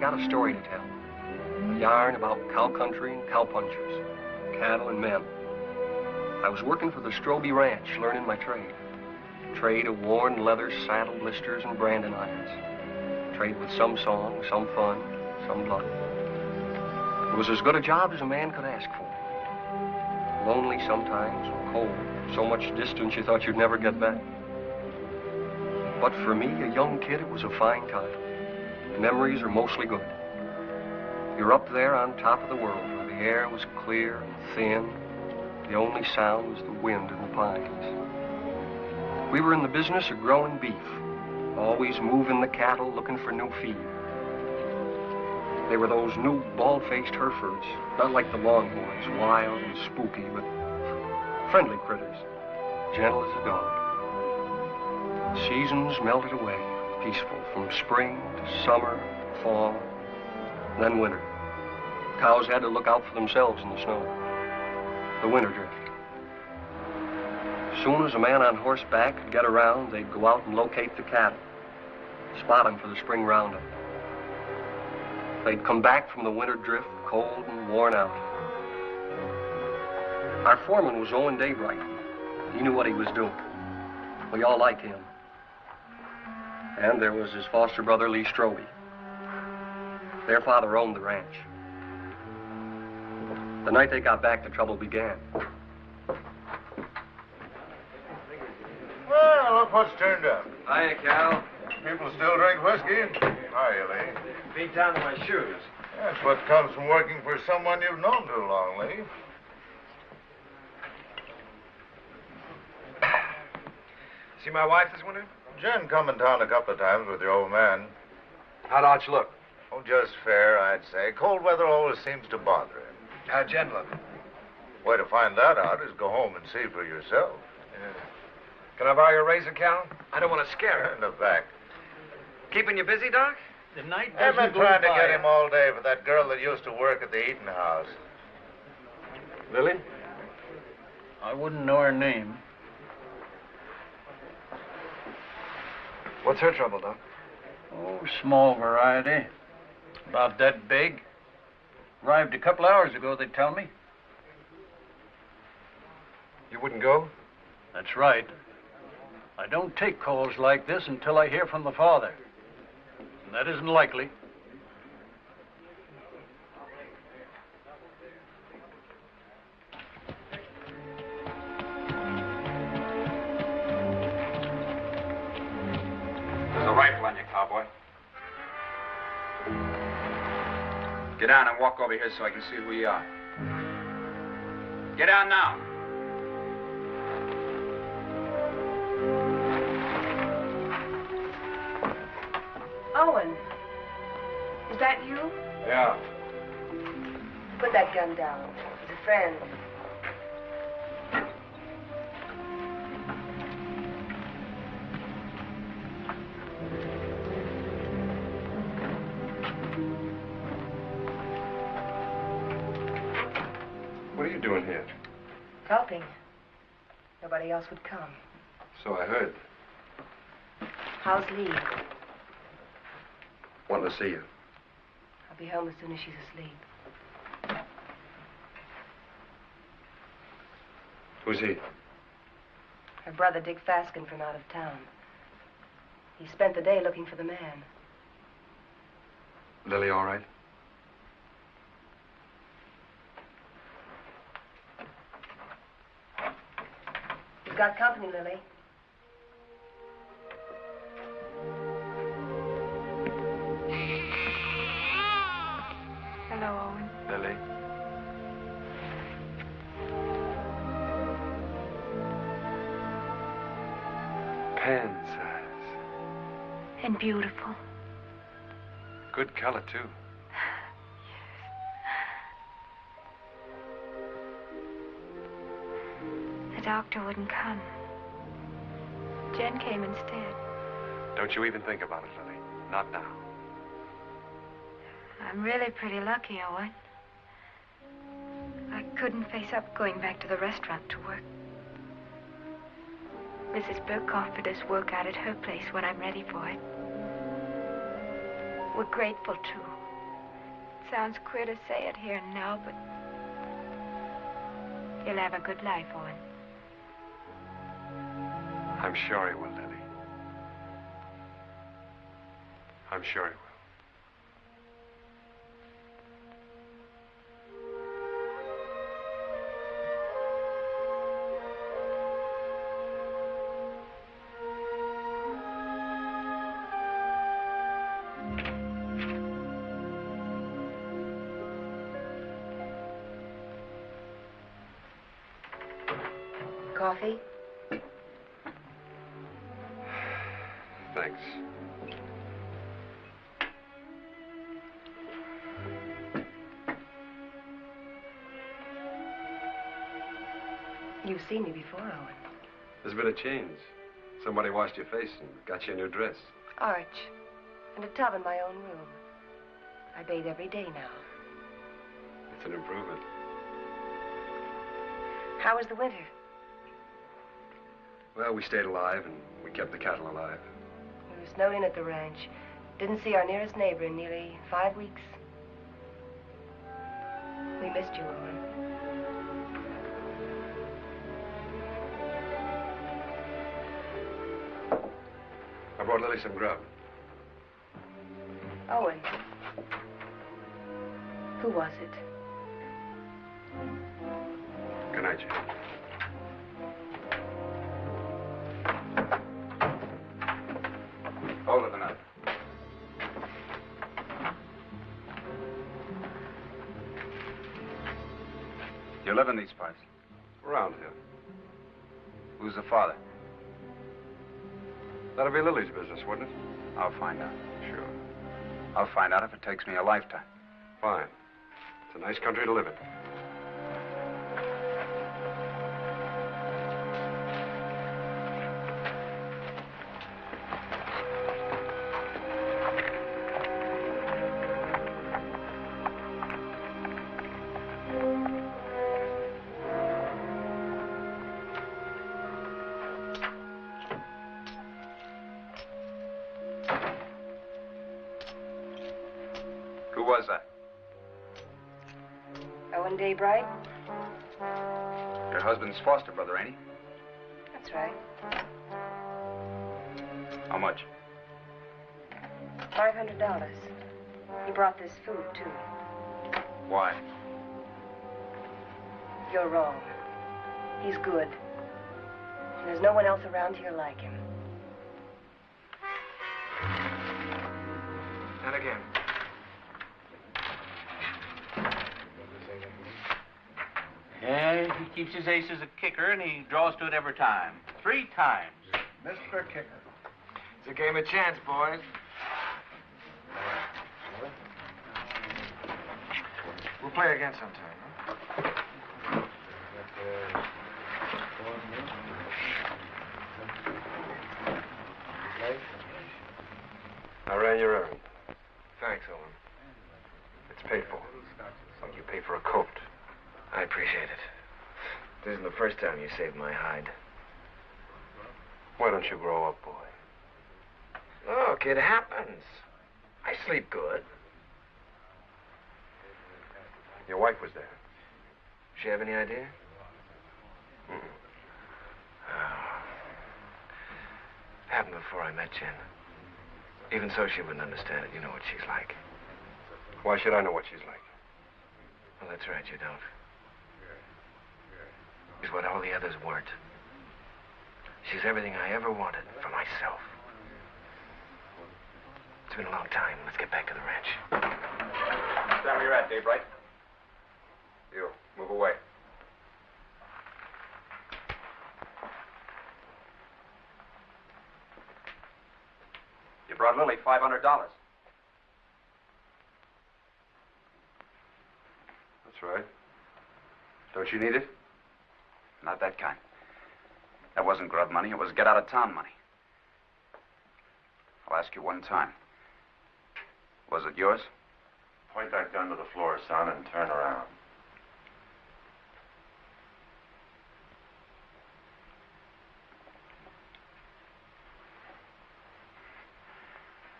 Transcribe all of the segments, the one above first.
got a story to tell. A yarn about cow country and cowpunchers, cattle and men. I was working for the Stroby Ranch, learning my trade. Trade of worn leather saddle blisters and branding irons. Trade with some song, some fun, some blood. It was as good a job as a man could ask for. Lonely sometimes, cold, so much distance you thought you'd never get back. But for me, a young kid, it was a fine time. Memories are mostly good. You're up there on top of the world where the air was clear and thin. The only sound was the wind in the pines. We were in the business of growing beef, always moving the cattle, looking for new feed. They were those new bald-faced Herefords, not like the Longhorns, wild and spooky, but friendly critters, gentle as a dog. Seasons melted away, peaceful, from spring to summer, fall, then winter. Cows had to look out for themselves in the snow. The winter drift. As soon as a man on horseback could get around, they'd go out and locate the cattle, spot them for the spring roundup. They'd come back from the winter drift, cold and worn out. Our foreman was Owen Daybright. He knew what he was doing. We all liked him. And there was his foster brother, Lee Stroby. Their father owned the ranch. The night they got back, the trouble began. Well, look what's turned up. Hiya, Cal. People still drink whiskey. Hiya, Lee. Beat down to my shoes. That's what comes from working for someone you've known too long, Lee. See my wife this winter? Jen come in town a couple of times with your old man. How'd Arch look? Oh, just fair, I'd say. Cold weather always seems to bother him. How'd Jen look? Way to find that out is go home and see for yourself. Yeah. Can I borrow your razor, Cal? I don't want to scare her. In the back. Keeping you busy, Doc? The night I've doesn't been go trying to by. get him all day for that girl that used to work at the eating house. Lily? I wouldn't know her name. What's her trouble, Doc? Oh, small variety. About that big. Arrived a couple hours ago, they tell me. You wouldn't go? That's right. I don't take calls like this until I hear from the father. And that isn't likely. There's a rifle on you, Cowboy. Get down and walk over here so I can see who you are. Get down now. Owen, is that you? Yeah. Put that gun down. He's a friend. What are you doing here? Helping. Nobody else would come. So I heard. How's Lee? Wanting to see you. I'll be home as soon as she's asleep. Who's he? Her brother, Dick Faskin, from out of town. He spent the day looking for the man. Lily all right? He's got company, Lily. Hello, Owen. Lily? Pan size. And beautiful. Good color, too. The doctor wouldn't come. Jen came instead. Don't you even think about it, Lily. Not now. I'm really pretty lucky, Owen. I couldn't face up going back to the restaurant to work. Mrs. Burke offered us work out at her place when I'm ready for it. We're grateful, too. sounds queer to say it here and now, but you'll have a good life, Owen. I'm sure he will, Lily. I'm sure he will. Coffee? Thanks. You've seen me before, Owen. There's been a change. Somebody washed your face and got you a new dress. Arch. And a tub in my own room. I bathe every day now. It's an improvement. How was the winter? Well, we stayed alive and we kept the cattle alive. We were snowed in at the ranch. Didn't see our nearest neighbor in nearly 5 weeks. We missed you, Owen. I brought Lily some grub. Owen. Who was it? Good night, Jane. Hold it a minute. You live in these parts? Around here. Who's the father? That'll be Lily's business, wouldn't it? I'll find out. Sure. I'll find out if it takes me a lifetime. Fine. It's a nice country to live in. Who was that? Owen Daybright? Your husband's foster brother, ain't he? That's right. How much? $500. He brought this food, too. Why? You're wrong. He's good. And there's no one else around here like him. And again. Yeah, he keeps his ace as a kicker, and he draws to it every time. 3 times. Mr. Kicker. It's a game of chance, boys. We'll play again sometime, huh? I ran your errand. Thanks, Owen. It's paid for. Like you pay for a coat. I appreciate it. This isn't the first time you saved my hide. Why don't you grow up, boy? Look, it happens. I sleep good. Your wife was there. She have any idea? Happened before I met Jen. Even so, she wouldn't understand it. You know what she's like. Why should I know what she's like? Well, that's right, you don't. She's what all the others weren't. She's everything I ever wanted for myself. It's been a long time. Let's get back to the ranch. Stand where you're at, Daybright. You, move away. You brought Lily $500. That's right. Don't you need it? Not that kind. That wasn't grub money. It was get-out-of-town money. I'll ask you one time. Was it yours? Point that gun to the floor, son, and turn around.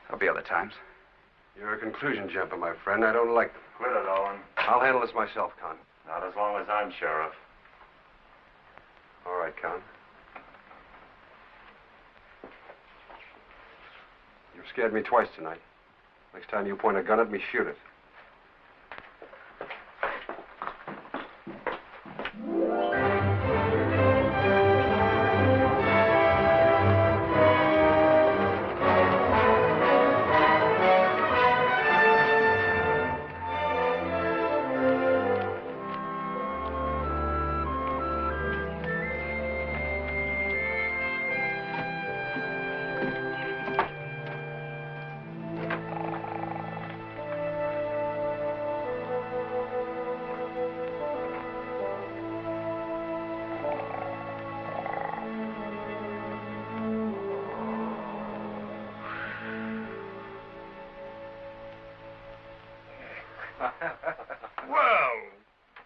There'll be other times. You're a conclusion jumper, my friend. I don't like them. Quit it, Owen. I'll handle this myself, Con. Not as long as I'm sheriff. All right, Con. You've scared me twice tonight. Next time you point a gun at me, shoot it. Well,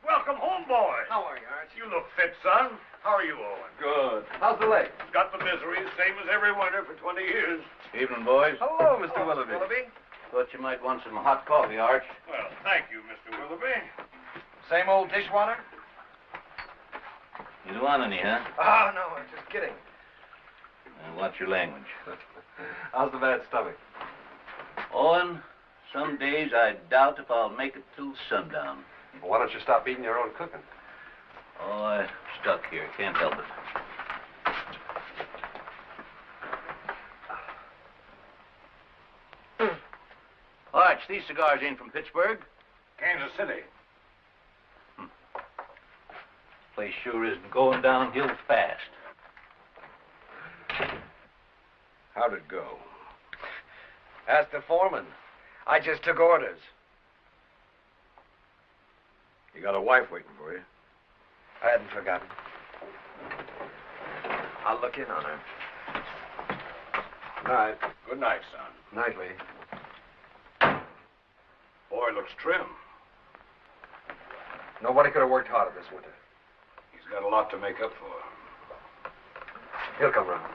welcome home, boy. How are you, Arch? You look fit, son. How are you, Owen? Good. How's the leg? Got the misery, same as every winter for 20 years. Evening, boys. Hello, Mr. Willoughby. Thought you might want some hot coffee, Arch. Well, thank you, Mr. Willoughby. Same old dishwater? You don't want any, huh? Oh, no, I'm just kidding. Watch your language. How's the bad stomach? Owen, some days I doubt if I'll make it till sundown. Well, why don't you stop eating your own cooking? Oh, I'm stuck here. Can't help it. Arch, these cigars ain't from Pittsburgh. Kansas City. Place sure isn't going downhill fast. How'd it go? Ask the foreman. I just took orders. You got a wife waiting for you? I hadn't forgotten. I'll look in on her. Night. Good night, son. Nightly. Boy looks trim. Nobody could have worked harder this winter. He's got a lot to make up for. He'll come round.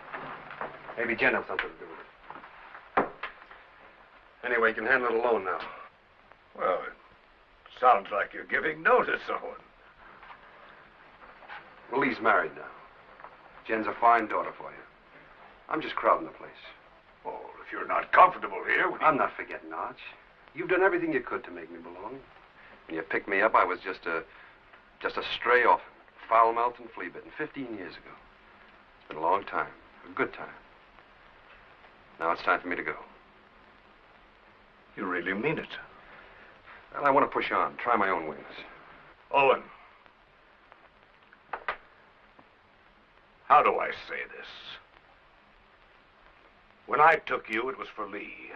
Maybe Jen has something to do with it. Anyway, you can handle it alone now. Well, it sounds like you're giving notice, Owen. Well, Lee's married now. Jen's a fine daughter for you. I'm just crowding the place. Oh, if you're not comfortable here... I'm not forgetting, Arch. You've done everything you could to make me belong. When you picked me up, I was just a stray orphan, foul-mouthed and flea-bitten 15 years ago. It's been a long time, a good time. Now it's time for me to go. You really mean it? Well, I want to push on, try my own wings. Owen. How do I say this? When I took you, it was for Lee.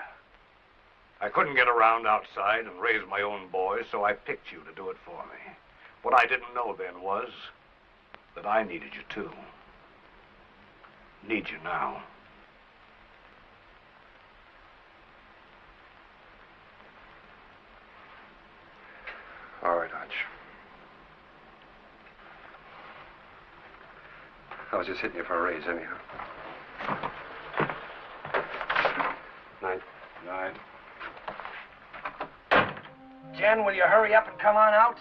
I couldn't get around outside and raise my own boys, so I picked you to do it for me. What I didn't know then was that I needed you too. Need you now. All right, Arch. I was just hitting you for a raise, anyhow. Night. Night. Jen, will you hurry up and come on out?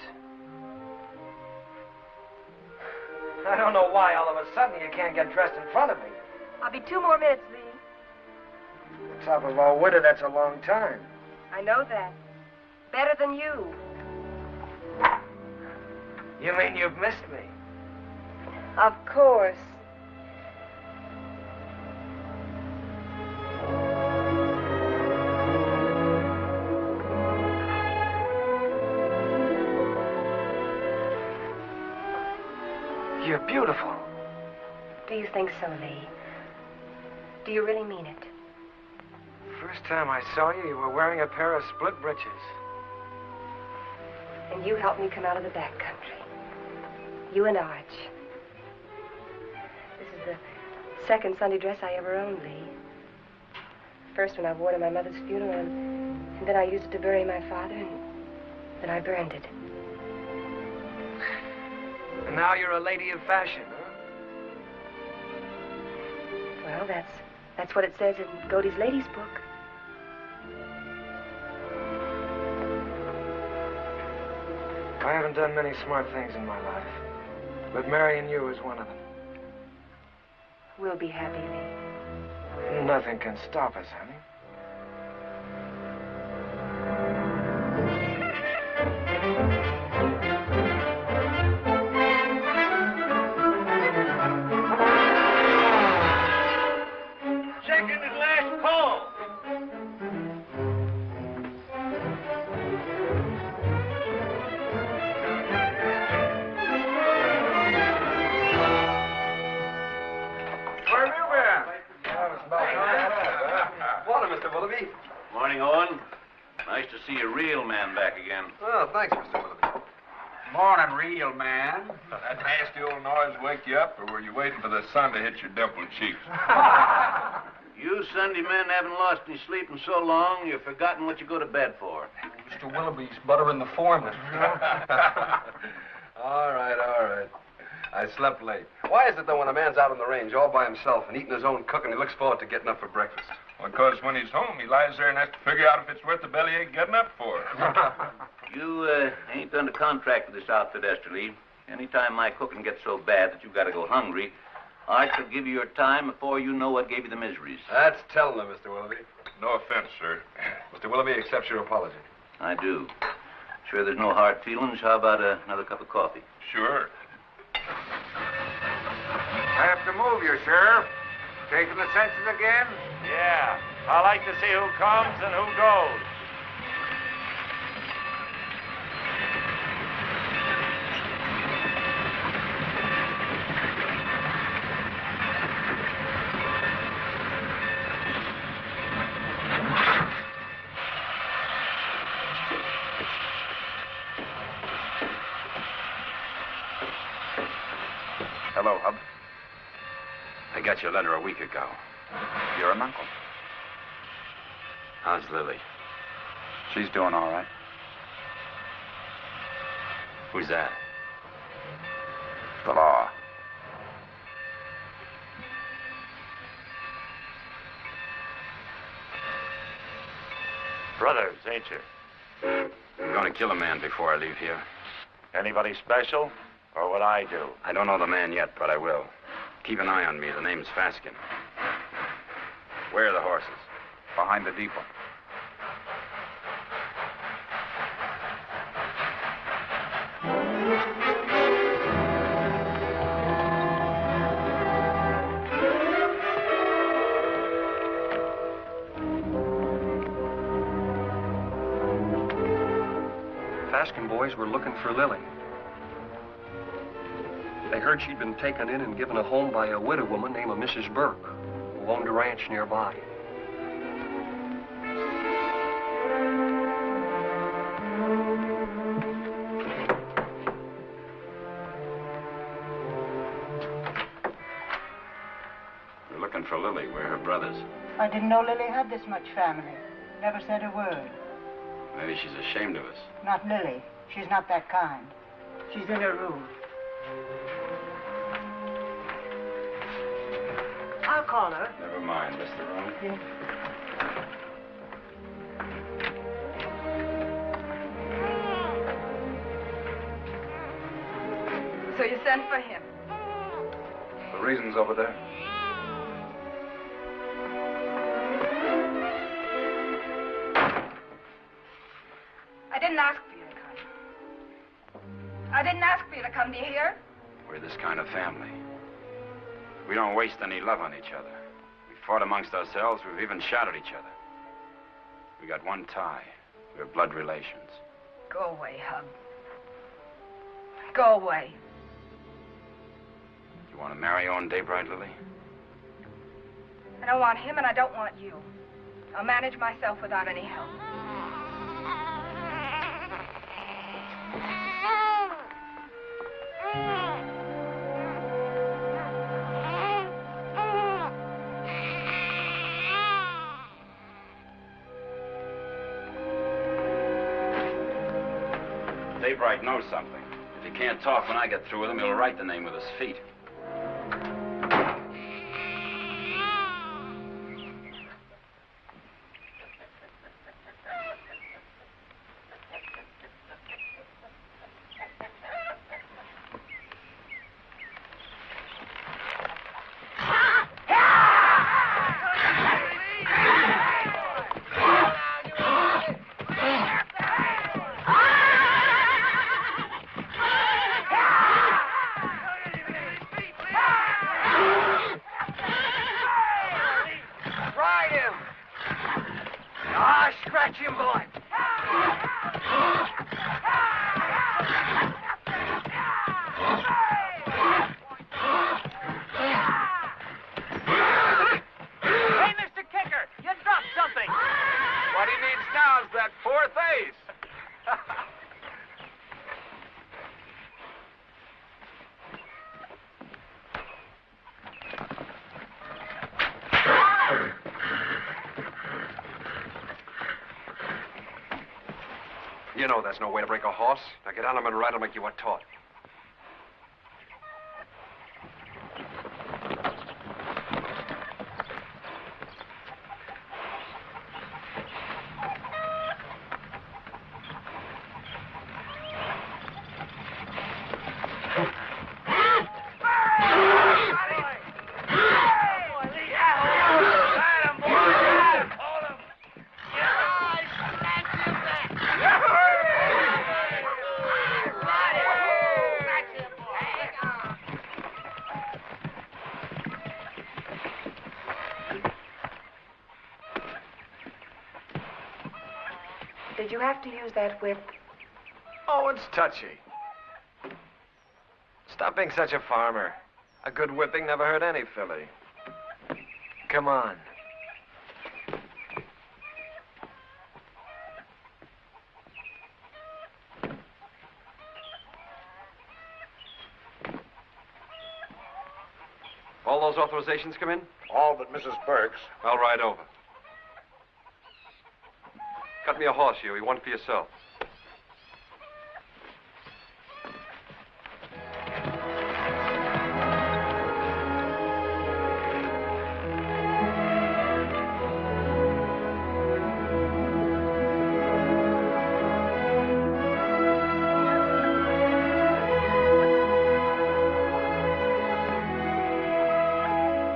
I don't know why all of a sudden you can't get dressed in front of me. I'll be 2 more minutes, Lee. The top of all winter, that's a long time. I know that. Better than you. You mean you've missed me? Of course. You're beautiful. Do you think so, Lee? Do you really mean it? First time I saw you, you were wearing a pair of split breeches. And you helped me come out of the back country. You and Arch. This is the second Sunday dress I ever owned, Lee. First one I wore to my mother's funeral, and then I used it to bury my father, and then I burned it. And now you're a lady of fashion, huh? Well, that's what it says in Godey's Ladies book. I haven't done many smart things in my life, but marrying you is one of them. We'll be happy, Lee. Nothing can stop us, honey. Second and last call. Where have you been? Water, Mr. Willoughby. Morning, Owen. Nice to see a real man back again. Oh, thanks, Mr. Willoughby. Morning, real man. That nasty old noise wake you up, or were you waiting for the sun to hit your dimpled cheeks? You Sunday men haven't lost any sleep in so long, you've forgotten what you go to bed for. Mr. Willoughby's buttering the foreman. All right. I slept late. Why is it, though, when a man's out on the range all by himself and eating his own cooking, he looks forward to getting up for breakfast? Because when he's home, he lies there and has to figure out if it's worth the bellyache getting up for. You ain't under contract with this outfit, Esterly. Anytime my cooking gets so bad that you've got to go hungry, I shall give you your time before you know what gave you the miseries. That's telling them, Mr. Willoughby. No offense, sir. Mr. Willoughby accepts your apology. I do. Sure there's no hard feelings. How about another cup of coffee? Sure. I have to move you, Sheriff. Taking the census again? Yeah. I like to see who comes and who goes. Hello, Hub. I got your letter a week ago. You're an uncle. How's Lily? She's doing all right. Who's that? The law. Brothers, ain't you? I'm going to kill a man before I leave here. Anybody special? Or what I do? I don't know the man yet, but I will. Keep an eye on me. The name's Faskin. Where are the horses? Behind the depot. Faskin boys were looking for Lily. They heard she'd been taken in and given a home by a widow woman named Mrs. Burke, who owned a ranch nearby. We're looking for Lily. We're her brothers. I didn't know Lily had this much family. Never said a word. Maybe she's ashamed of us. Not Lily. She's not that kind. She's in her room. I'll call her. Never mind, Mr. Rowan. Yeah. So you sent for him? The reason's over there. I didn't ask for you to come. I didn't ask for you to come. Do you hear? We're this kind of family. We don't waste any love on each other. We fought amongst ourselves. We've even shot at each other. We got one tie. We're blood relations. Go away, Hub. Go away. You want to marry Owen Daybright, Lily? I don't want him and I don't want you. I'll manage myself without any help. Daybright knows something. If he can't talk when I get through with him, he'll write the name with his feet. Catch him, boy! Hey, Mr. Kicker, you dropped something. What he needs now is that fourth ace. You know that's no way to break a horse. Now get on him and ride him like you were taught. Did you have to use that whip? Oh, it's touchy. Stop being such a farmer. A good whipping never hurt any filly. Come on. All those authorizations come in? All but Mrs. Burke's. I'll ride over. Cut me a horse, Huey. One for yourself.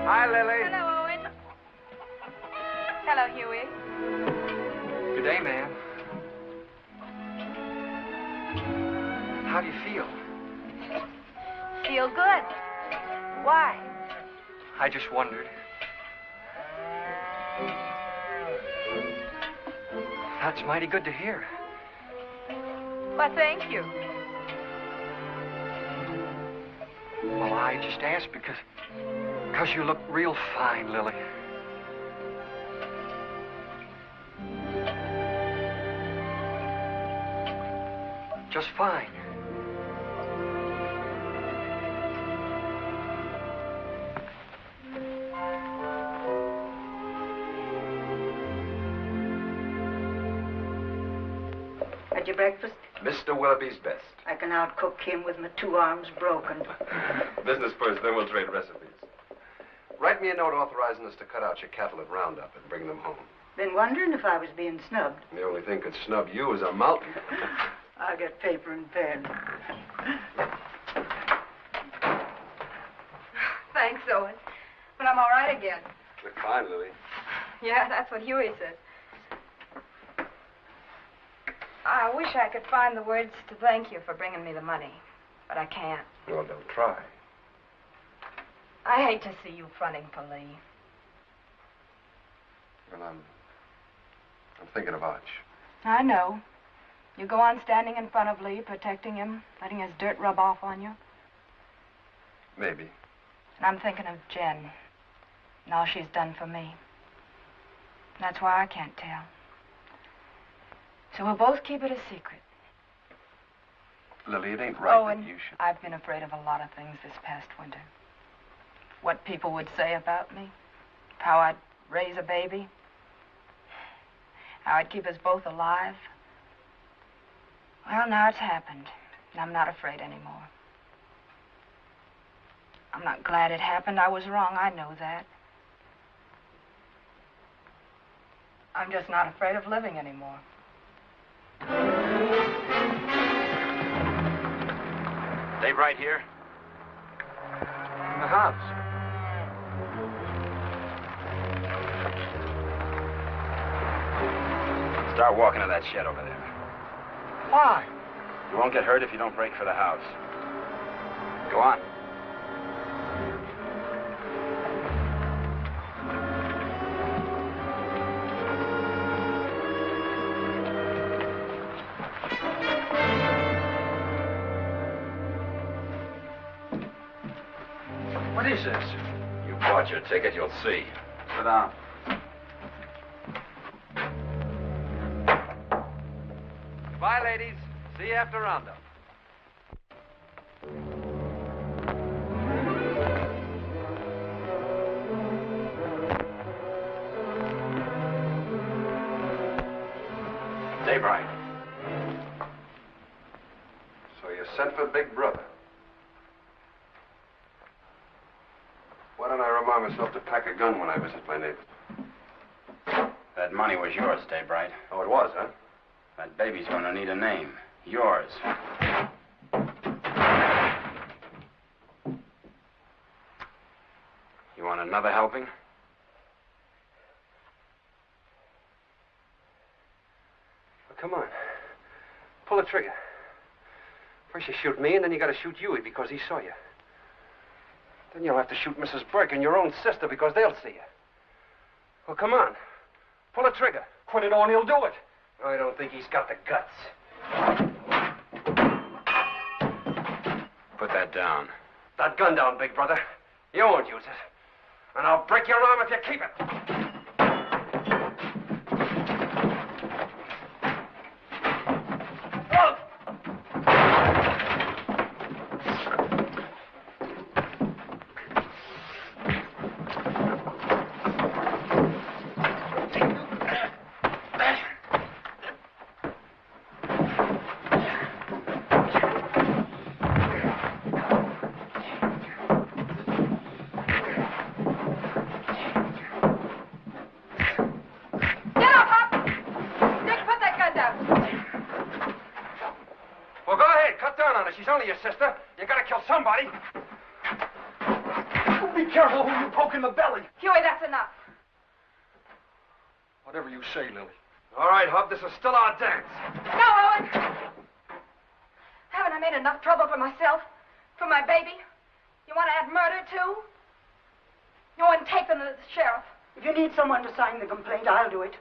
Hi, Lily. Hello, Owen. Hello, Huey. Good day, ma'am. How do you feel? Feel good. Why? I just wondered. That's mighty good to hear. Well, thank you. Well, I just asked because you look real fine, Lily. Just fine. Had your breakfast? Mr. Willoughby's best. I can outcook him with my 2 arms broken. Business first, then we'll trade recipes. Write me a note authorizing us to cut out your cattle at Roundup and bring them home. Been wondering if I was being snubbed. The only thing could snub you is a mountain. I'll get paper and pen. Thanks, Owen. But I'm all right again. Look fine, Lily. Yeah, that's what Huey says. I wish I could find the words to thank you for bringing me the money, but I can't. Well, don't try. I hate to see you fronting for Lee. Well, I'm thinking about you. I know. You go on standing in front of Lee, protecting him, letting his dirt rub off on you. Maybe. And I'm thinking of Jen and all she's done for me. That's why I can't tell. So we'll both keep it a secret. Lily, it ain't right Owen, that you should... I've been afraid of a lot of things this past winter. What people would say about me, how I'd raise a baby, how I'd keep us both alive. Well, now it's happened, and I'm not afraid anymore. I'm not glad it happened. I was wrong. I know that. I'm just not afraid of living anymore. Daybright here? In the house. Start walking to that shed over there. Why? You won't get hurt if you don't break for the house. Go on. What is this? You bought your ticket, you'll see. Sit down. Goodbye, ladies. See you after roundup. Daybright. So you sent for Big Brother. Why don't I remind myself to pack a gun when I visit my neighbors? That money was yours, Daybright. Oh, it was, huh? That baby's gonna need a name. Yours. You want another helping? Well, come on. Pull the trigger. First you shoot me, and then you gotta shoot Huey because he saw you. Then you'll have to shoot Mrs. Burke and your own sister because they'll see you. Well, come on. Pull the trigger. Put it on, he'll do it. I don't think he's got the guts. Put that down. That gun down, Big Brother. You won't use it. And I'll break your arm if you keep it. She's only your sister. You gotta kill somebody. Be careful who you poke in the belly. Huey, that's enough. Whatever you say, Lily. All right, Hub, this is still our dance. No, Owen. Haven't I made enough trouble for myself? For my baby? You want to add murder, too? No one take them to the sheriff. If you need someone to sign the complaint, I'll do it.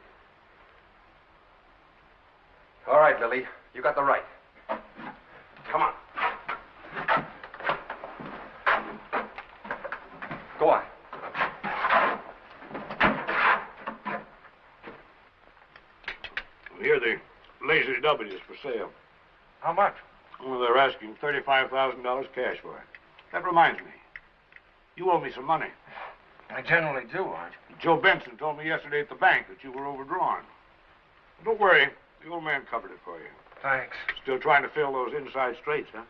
All right, Lily. You got the right. Come on. Go on. Here, the Lazy W is for sale. How much? Well, they're asking $35,000 cash for it. That reminds me. You owe me some money. I generally do, Art. Joe Benson told me yesterday at the bank that you were overdrawn. Don't worry. The old man covered it for you. Thanks. Still trying to fill those inside straights, huh?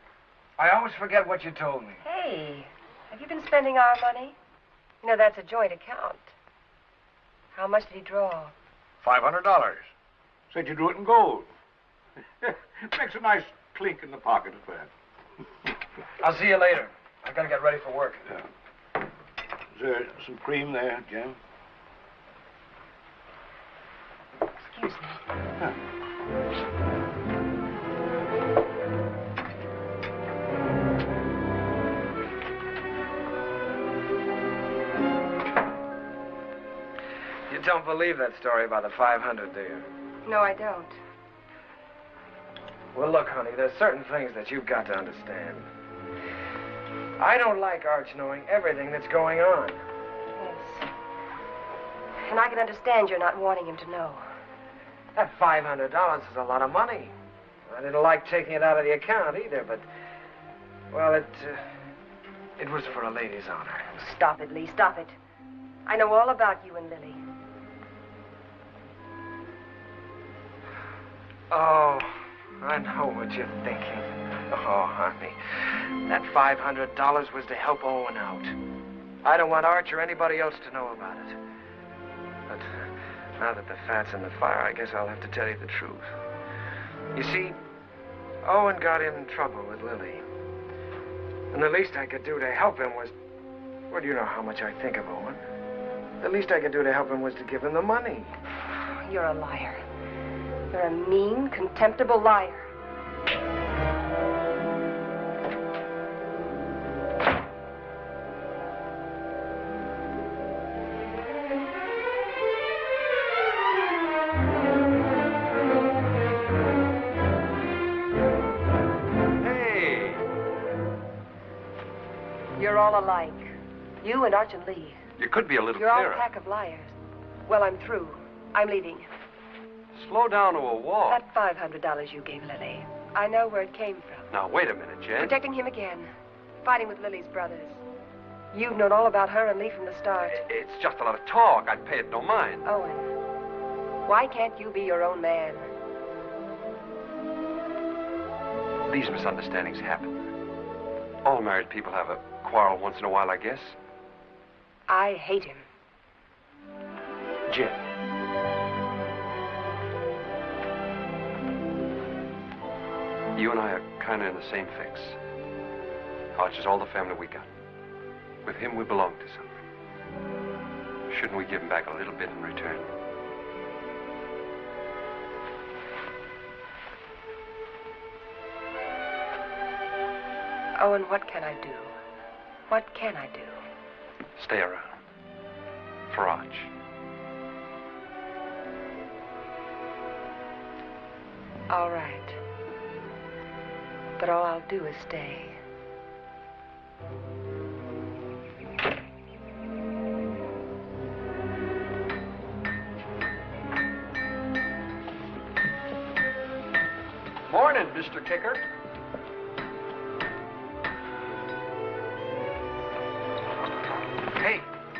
I always forget what you told me. Hey, have you been spending our money? You know, that's a joint account. How much did he draw? $500. Said you drew it in gold. Makes a nice clink in the pocket at that. I'll see you later. I gotta get ready for work. Yeah. Is there some cream there, Jen? Excuse me. Huh. You don't believe that story about the 500, do you? No, I don't. Well, look, honey, there's certain things that you've got to understand. I don't like Arch knowing everything that's going on. Yes. And I can understand you're not wanting him to know. That $500 is a lot of money. I didn't like taking it out of the account either, but, well, it was for a lady's honor. Stop it, Lee, stop it. I know all about you and Lily. Oh, I know what you're thinking. Oh, honey, that $500 was to help Owen out. I don't want Arch or anybody else to know about it. But now that the fat's in the fire, I guess I'll have to tell you the truth. You see, Owen got in trouble with Lily. And the least I could do to help him was... Well, you know how much I think of Owen. The least I could do to help him was to give him the money. You're a liar. You're a mean, contemptible liar. Hey! You're all alike. You and Arch and Lee. You could be a little You're all clearer. a pack of liars. Well, I'm through. I'm leaving. Slow down to a walk. That $500 you gave Lily, I know where it came from. Now, wait a minute, Jen. Protecting him again. Fighting with Lily's brothers. You've known all about her and Lee from the start. It's just a lot of talk. I'd pay it no mind. Owen, why can't you be your own man? These misunderstandings happen. All married people have a quarrel once in a while, I guess. I hate him. Jen. You and I are kind of in the same fix. Arch is all the family we got. With him, we belong to something. Shouldn't we give him back a little bit in return? Owen, what can I do? What can I do? Stay around. For Arch. All right. But all I'll do is stay. Morning, Mr. Kicker.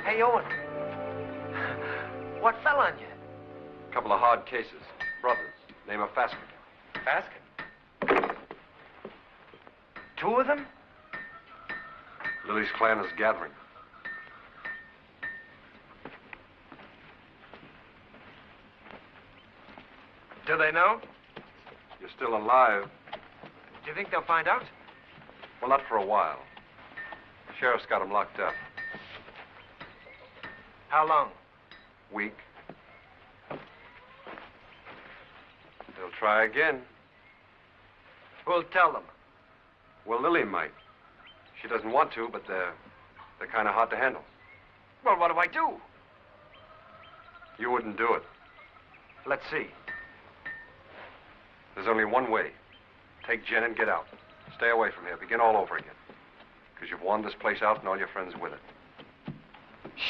Hey, Owen. What fell on you? A couple of hard cases. Brothers. Name of Faskin. Faskin? Two of them? Lily's clan is gathering. Do they know? You're still alive. Do you think they'll find out? Well, not for a while. Sheriff's got him locked up. How long? Week. They'll try again. Who'll tell them? Well, Lily might. She doesn't want to, but they're kind of hard to handle. Well, what do I do? You wouldn't do it. Let's see. There's only one way. Take Jen and get out. Stay away from here. Begin all over again. Because you've worn this place out and all your friends with it.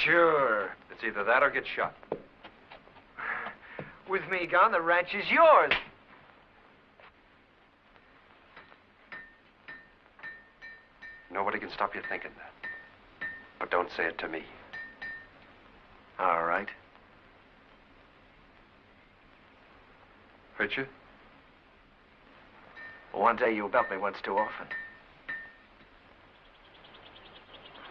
Sure. It's either that or get shot. With me gone, the ranch is yours. Nobody can stop you thinking that. But don't say it to me. All right. Hurt you? One day you belt me once too often.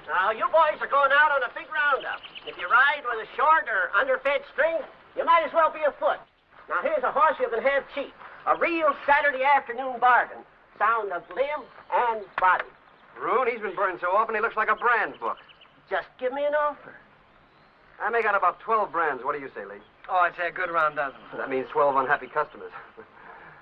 Now, you boys are going out on a big roundup. If you ride with a short or underfed string, you might as well be afoot. Now, here's a horse you can have cheap. A real Saturday afternoon bargain. Sound of limb and body. Rune, he's been burned so often he looks like a brand book. Just give me an offer. I make out about 12 brands. What do you say, Lee? Oh, I'd say a good round dozen. That means 12 unhappy customers.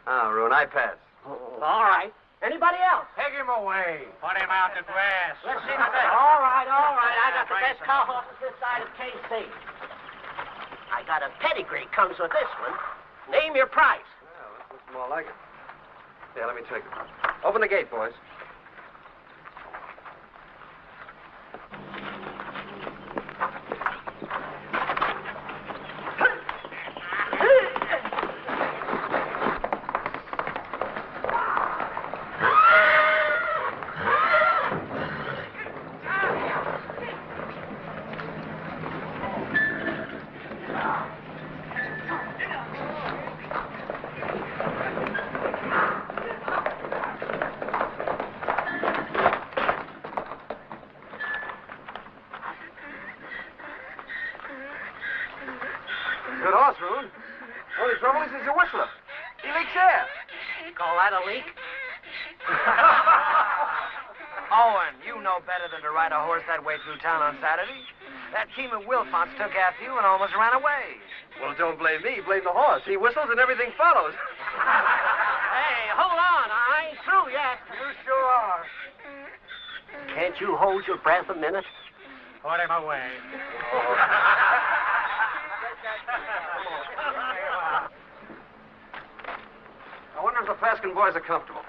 Rune, I pass. All right. Anybody else? Take him away. Put him out to grass. Let's see the best. All right. I got the best cow horses this side of KC. I got a pedigree comes with this one. Name your price. Well, this looks more like it. Yeah, let me take it. Open the gate, boys. Good horse, Rune. Only trouble is he's a whistler. He leaks air. Call that a leak? Owen, you know better than to ride a horse that way through town on Saturday. That team of Wilfonts took after you and almost ran away. Well, don't blame me. Blame the horse. He whistles and everything follows. Hey, hold on. I ain't through yet. You sure are. Can't you hold your breath a minute? Put him away. I wonder if the Faskin boys are comfortable.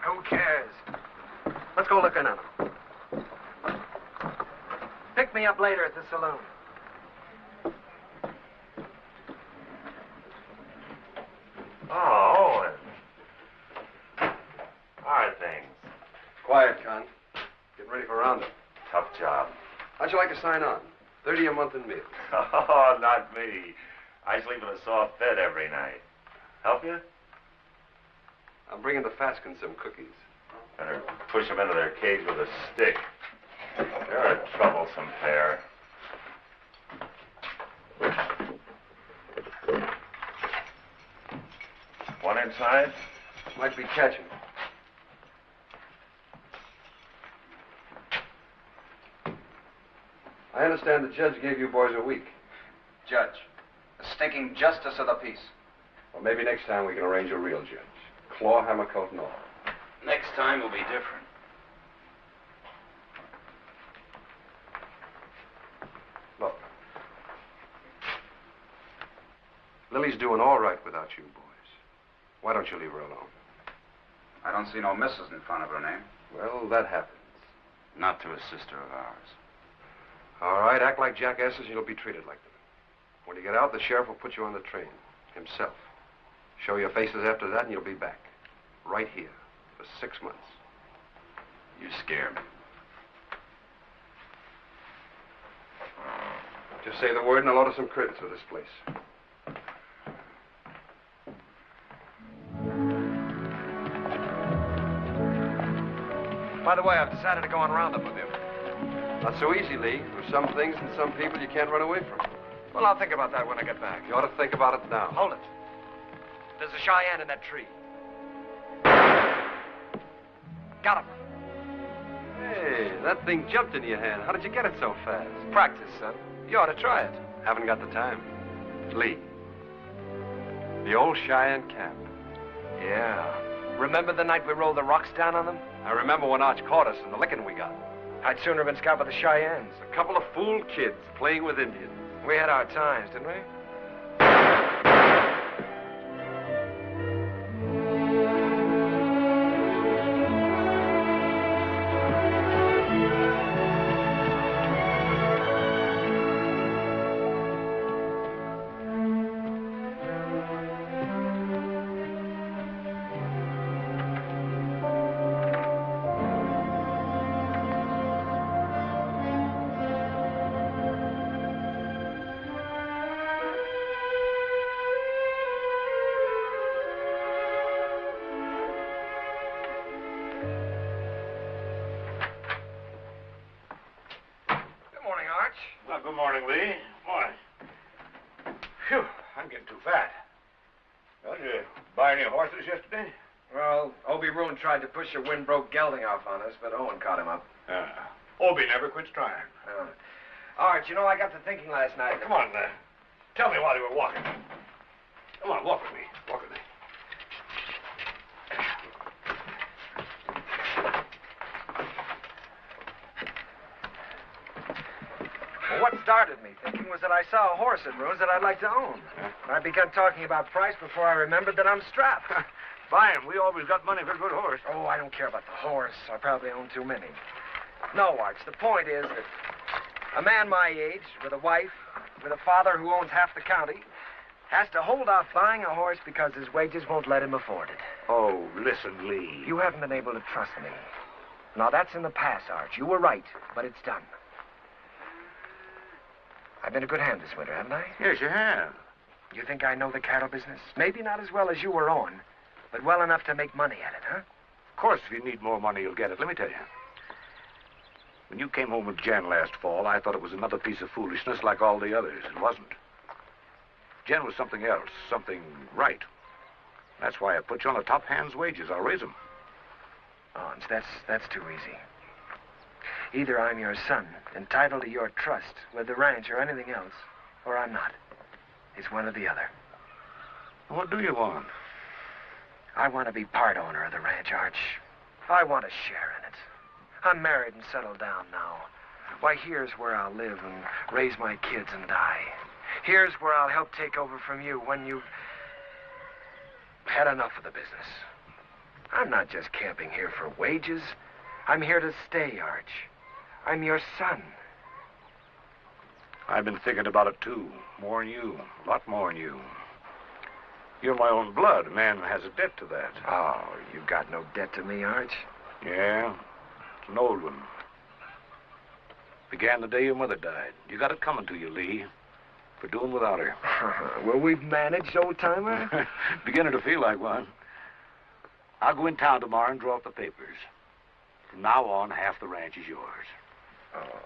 Who cares? Let's go look in on them. pick me up later at the saloon. Oh, Owen. How are things? Quiet, Con. Getting ready for roundup. Tough job. How'd you like to sign on? 30 a month in meals. Oh, not me. I sleep in a soft bed every night. Help you? I'm bringing the Faskins some cookies. Better push them into their cage with a stick. They're a troublesome pair. One inside? Might be catching. I understand the judge gave you boys a week. Judge, the stinking justice of the peace. Well, maybe next time we can arrange a real judge. Claw, hammer, coat, and all. Next time will be different. Look. Lily's doing all right without you boys. Why don't you leave her alone? I don't see no missus in front of her name. Well, that happens. Not to a sister of ours. All right, act like jackasses and you'll be treated like them. When you get out, the sheriff will put you on the train. Himself. Show your faces after that and you'll be back. Right here. For 6 months. You scare me. Just say the word and I'll order some curtains for this place. By the way, I've decided to go on roundup with you. Not so easy, Lee. There's some things and some people you can't run away from. Well, I'll think about that when I get back. You ought to think about it now. Hold it. There's a Cheyenne in that tree. Got him. Hey, that thing jumped into your hand. How did you get it so fast? Practice, son. You ought to try it. Haven't got the time. Lee. The old Cheyenne camp. Yeah. Remember the night we rolled the rocks down on them? I remember when Arch caught us and the licking we got. I'd sooner have been scalped by the Cheyennes. A couple of fool kids playing with Indians. We had our times, didn't we? Well, good morning, Lee. Morning. Phew, I'm getting too fat. Well, did you buy any horses yesterday? Well, Obie Roon tried to push a wind-broke gelding off on us, but Owen caught him up. Obie never quits trying. Art, you know, I got to thinking last night. Come on, tell me while you were walking. Come on, walk with me. Walk with me. Well, what started me thinking was that I saw a horse at Roon's that I'd like to own. I began talking about price before I remembered that I'm strapped. Buy him. We always got money for a good horse. Oh, I don't care about the horse. I probably own too many. No, Arch, the point is that a man my age, with a wife, with a father who owns half the county, has to hold off buying a horse because his wages won't let him afford it. Oh, listen, Lee. You haven't been able to trust me. Now, that's in the past, Arch. You were right, but it's done. I've been a good hand this winter, haven't I? Yes, you have. You think I know the cattle business? Maybe not as well as you or Owen, but well enough to make money at it, huh? Of course, if you need more money, you'll get it. Let me tell you. When you came home with Jen last fall, I thought it was another piece of foolishness like all the others. It wasn't. Jen was something else, something right. That's why I put you on the top hand's wages. I'll raise them. Oh, that's too easy. Either I'm your son, entitled to your trust with the ranch or anything else, or I'm not. It's one or the other. What do you want? I want to be part owner of the ranch, Arch. I want a share in it. I'm married and settled down now. Why, here's where I'll live and raise my kids and die. Here's where I'll help take over from you when you've had enough of the business. I'm not just camping here for wages. I'm here to stay, Arch. I'm your son. I've been thinking about it, too. More than you. A lot more than you. You're my own blood. A man has a debt to that. Oh, you got no debt to me, Arch. Yeah, it's an old one. Began the day your mother died. You got it coming to you, Lee, for doing without her. Well, we've managed, old-timer. Beginning to feel like one. I'll go in town tomorrow and draw up the papers. From now on, half the ranch is yours. Oh.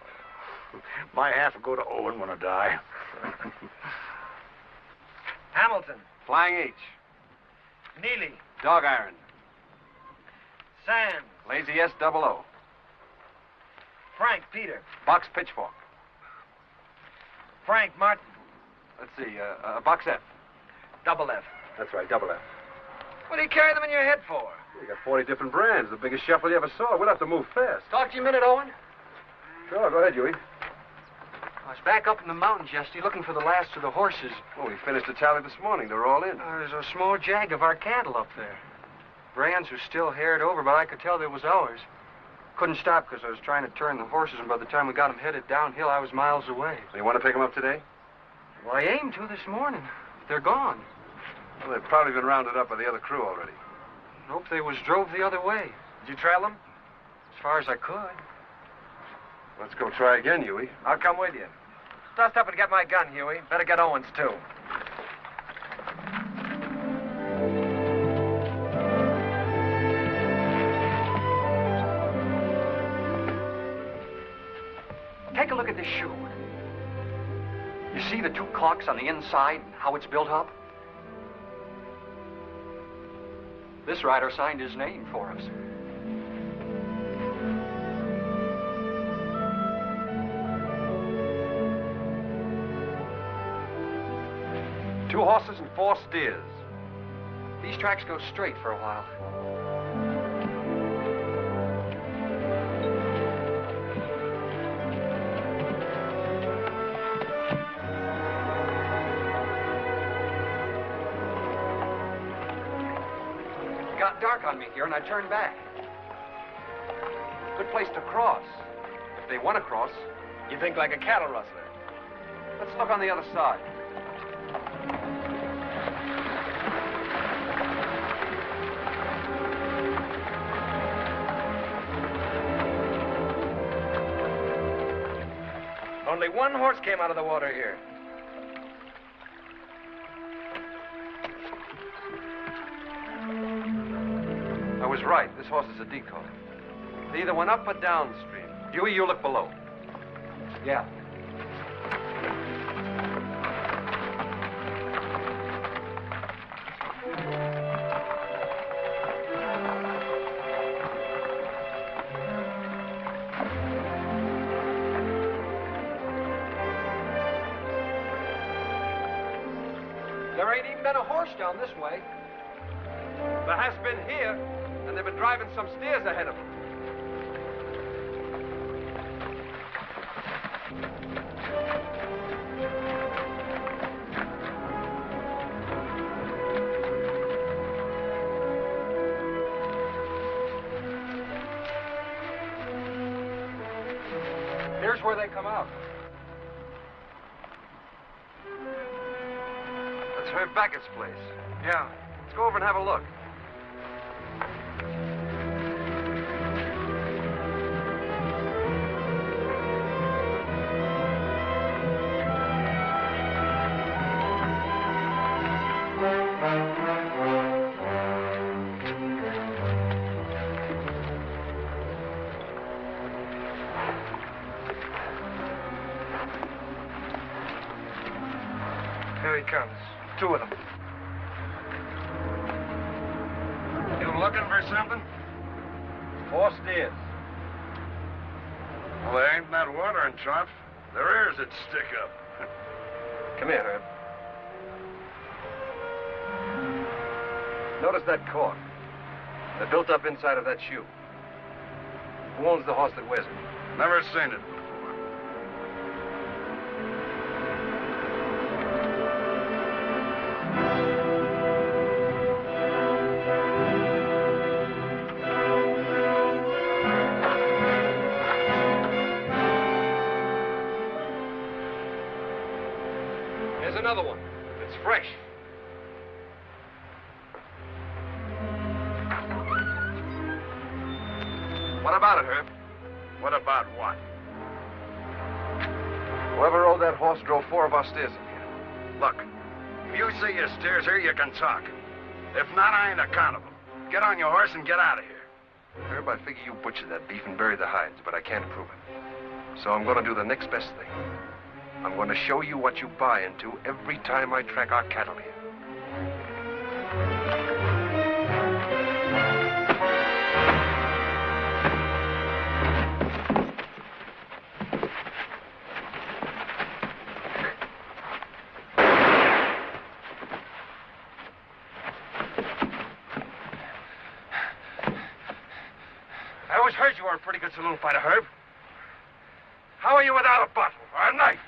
My half will go to Owen when I die. Hamilton. Flying H. Neely. Dog Iron. Sands. Lazy S-00. Frank Peter. Box Pitchfork. Frank Martin. Let's see, Box F. Double F. That's right, double F. What do you carry them in your head for? You got 40 different brands. The biggest shuffle you ever saw. We'll have to move fast. Talk to you a minute, Owen. Sure, go ahead, Huey. I was back up in the mountains yesterday looking for the last of the horses. Well, we finished the tally this morning. They're all in. There's a small jag of our cattle up there. Brands were still haired over, but I could tell they was ours. Couldn't stop because I was trying to turn the horses, and by the time we got them headed downhill, I was miles away. So you want to pick them up today? Well, I aimed to this morning. They're gone. Well, they've probably been rounded up by the other crew already. Nope, they was drove the other way. Did you trail them? As far as I could. Let's go try again, Huey. I'll come with you. Dust up and get my gun, Huey. Better get Owen's, too. Take a look at this shoe. You see the two clocks on the inside and how it's built up? This rider signed his name for us. Two horses and 4 steers. These tracks go straight for a while. It got dark on me here and I turned back. Good place to cross. If they want to cross. You think like a cattle rustler. Let's look on the other side. Only one horse came out of the water here. I was right. This horse is a decoy. They either went up or downstream. Huey, you look below. Yeah. There ain't even been a horse down this way. There has been here, and they've been driving some steers ahead of them. Here's where they come out. That's Herb Beckett's place. Yeah. Let's go over and have a look. Here he comes. 2 of them. You looking for something? 4 steers. Well, there ain't that watering trough. Their ears would stick up. Come here, Herb. Notice that cork. They're built up inside of that shoe. Who owns the horse that wears it? Never seen it. Here's another one. It's fresh. What about it, Herb? What about what? Whoever rode that horse drove 4 of our steers in here. Look, if you see your steers here, you can talk. If not, I ain't accountable. Get on your horse and get out of here. Herb, I figure you butchered that beef and buried the hides, but I can't prove it. So I'm going to do the next best thing. I'm going to show you what you buy into every time I track our cattle here. I always heard you were a pretty good saloon fighter, Herb. How are you without a bottle or a knife?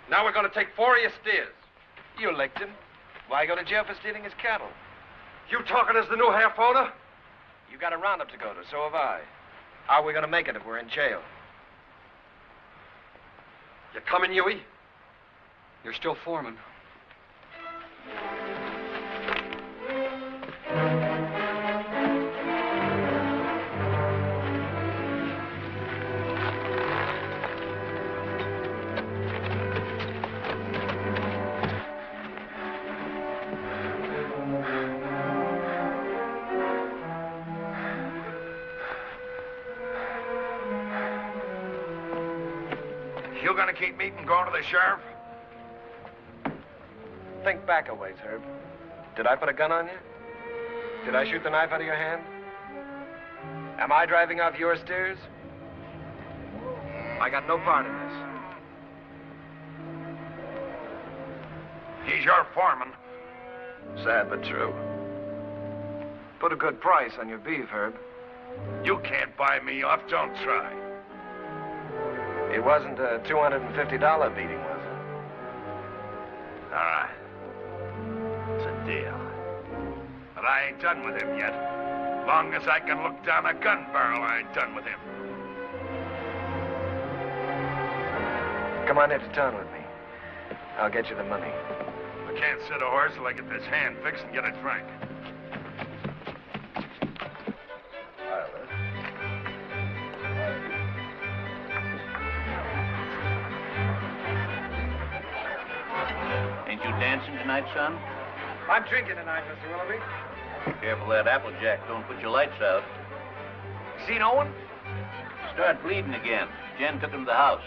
Now we're going to take 4 of your steers. You licked him. Why go to jail for stealing his cattle? You talking as the new half owner? You got a roundup to go to, so have I. How are we going to make it if we're in jail? You coming, Huey? You're still foreman. You gonna keep meeting going to the sheriff? Think back a ways, Herb. Did I put a gun on you? Did I shoot the knife out of your hand? Am I driving off your steers? I got no part in this. He's your foreman. Sad but true. Put a good price on your beef, Herb. You can't buy me off, don't try. It wasn't a $250 beating, was it? All right. It's a deal. But I ain't done with him yet. Long as I can look down a gun barrel, I ain't done with him. Come on into town with me. I'll get you the money. I can't sit a horse till I get this hand fixed and get it frank. Ain't you dancing tonight, son? I'm drinking tonight, Mr. Willoughby. Careful of that Applejack. Don't put your lights out. Seen Owen? Start bleeding again. Jen took him to the house.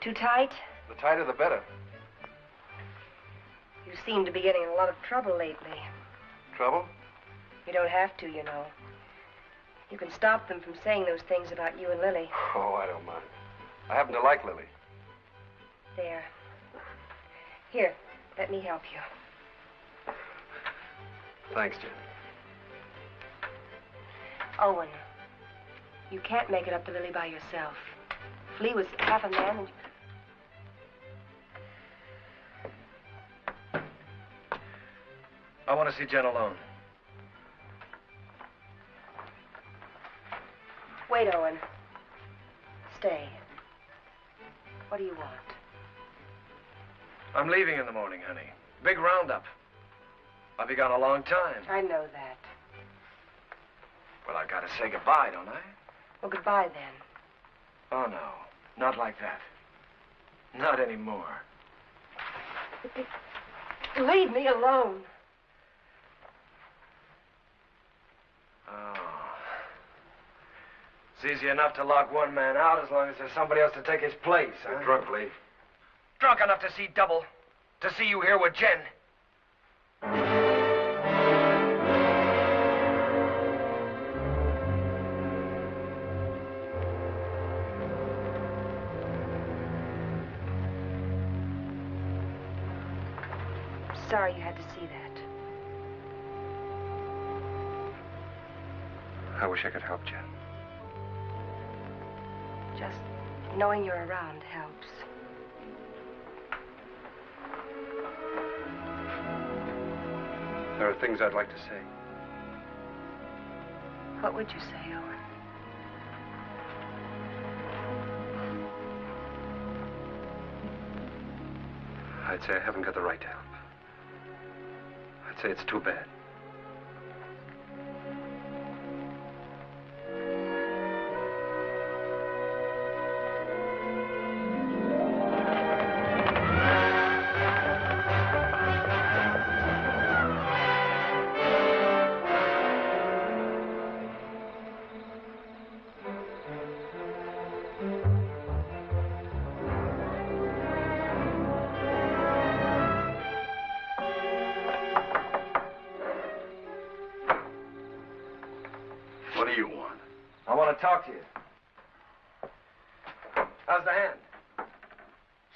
Too tight? The tighter, the better. You seem to be getting in a lot of trouble lately. Trouble? You don't have to, you know. You can stop them from saying those things about you and Lily. Oh, I don't mind. I happen to like Lily. There. Here, let me help you. Thanks, Jen. Owen, you can't make it up to Lily by yourself. Flea was half a man and... I want to see Jen alone. Wait, Owen. Stay. What do you want? I'm leaving in the morning, honey. Big roundup. I'll be gone a long time. I know that. Well, I've got to say goodbye, don't I? Well, goodbye, then. Oh, no. Not like that. Not anymore. Leave me alone. Oh. It's easy enough to lock one man out as long as there's somebody else to take his place, huh? You're drunk, Lee. Drunk enough to see double. To see you here with Jen. Sorry you had to see that. I wish I could help you. Just knowing you're around helps. There are things I'd like to say. What would you say, Owen? I'd say I haven't got the right to help. I'd say it's too bad. What do you want? I want to talk to you. How's the hand?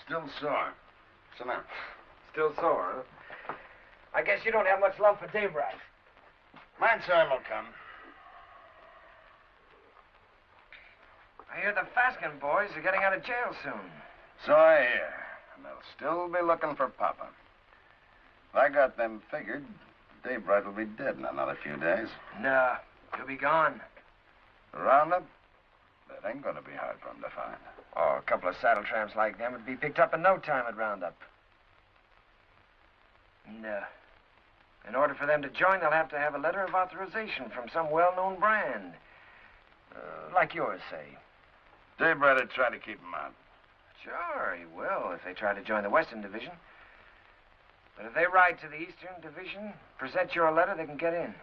Still sore. Sit down. Still sore, huh? I guess you don't have much love for Daybright. My time will come. I hear the Faskin boys are getting out of jail soon. So I hear. And they'll still be looking for Papa. If I got them figured, Daybright will be dead in another few days. Nah, he'll be gone. The roundup? That ain't gonna be hard for him to find. Oh, a couple of saddle tramps like them would be picked up in no time at roundup. And, in order for them to join, they'll have to have a letter of authorization from some well-known brand. Like yours, say. Daybright would try to keep him out. Sure, he will, if they try to join the Western Division. But if they ride to the Eastern Division, present your letter, they can get in.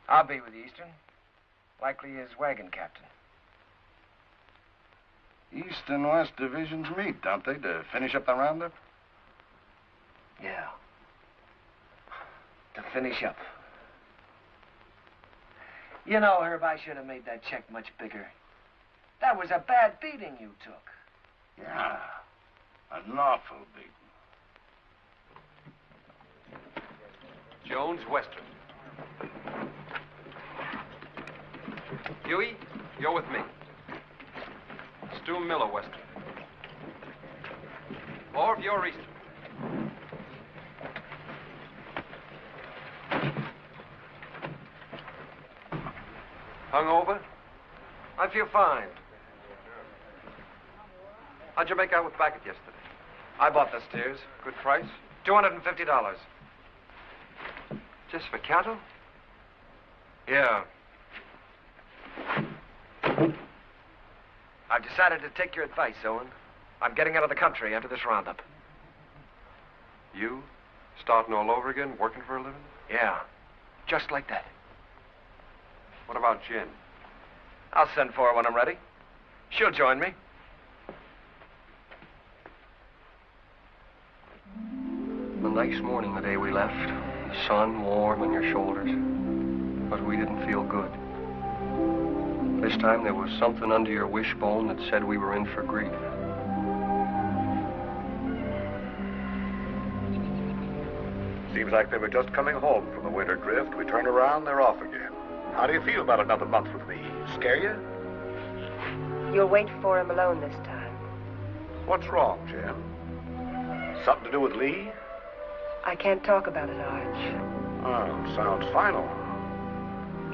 I'll be with the Eastern. Likely as wagon captain. East and West divisions meet, don't they, to finish up the roundup? Yeah. To finish up. You know, Herb, I should have made that check much bigger. That was a bad beating you took. Yeah. An awful beating. Jones, Western. Huey, you're with me. Stu Miller, Western. Orv, you're Eastern. Hungover? I feel fine. How'd you make out with Backett yesterday? I bought the steers. Good price? $250. Just for cattle? Yeah. I've decided to take your advice, Owen. I'm getting out of the country after this roundup. You? Starting all over again, working for a living? Yeah. Just like that. What about Jen? I'll send for her when I'm ready. She'll join me. The nice morning the day we left, the sun warm on your shoulders, but we didn't feel good. This time there was something under your wishbone that said we were in for grief. Seems like they were just coming home from the winter drift. We turn around, they're off again. How do you feel about another month with me? Scare you? You'll wait for him alone this time. What's wrong, Jen? Something to do with Lee? I can't talk about it, Arch. Oh, sounds final.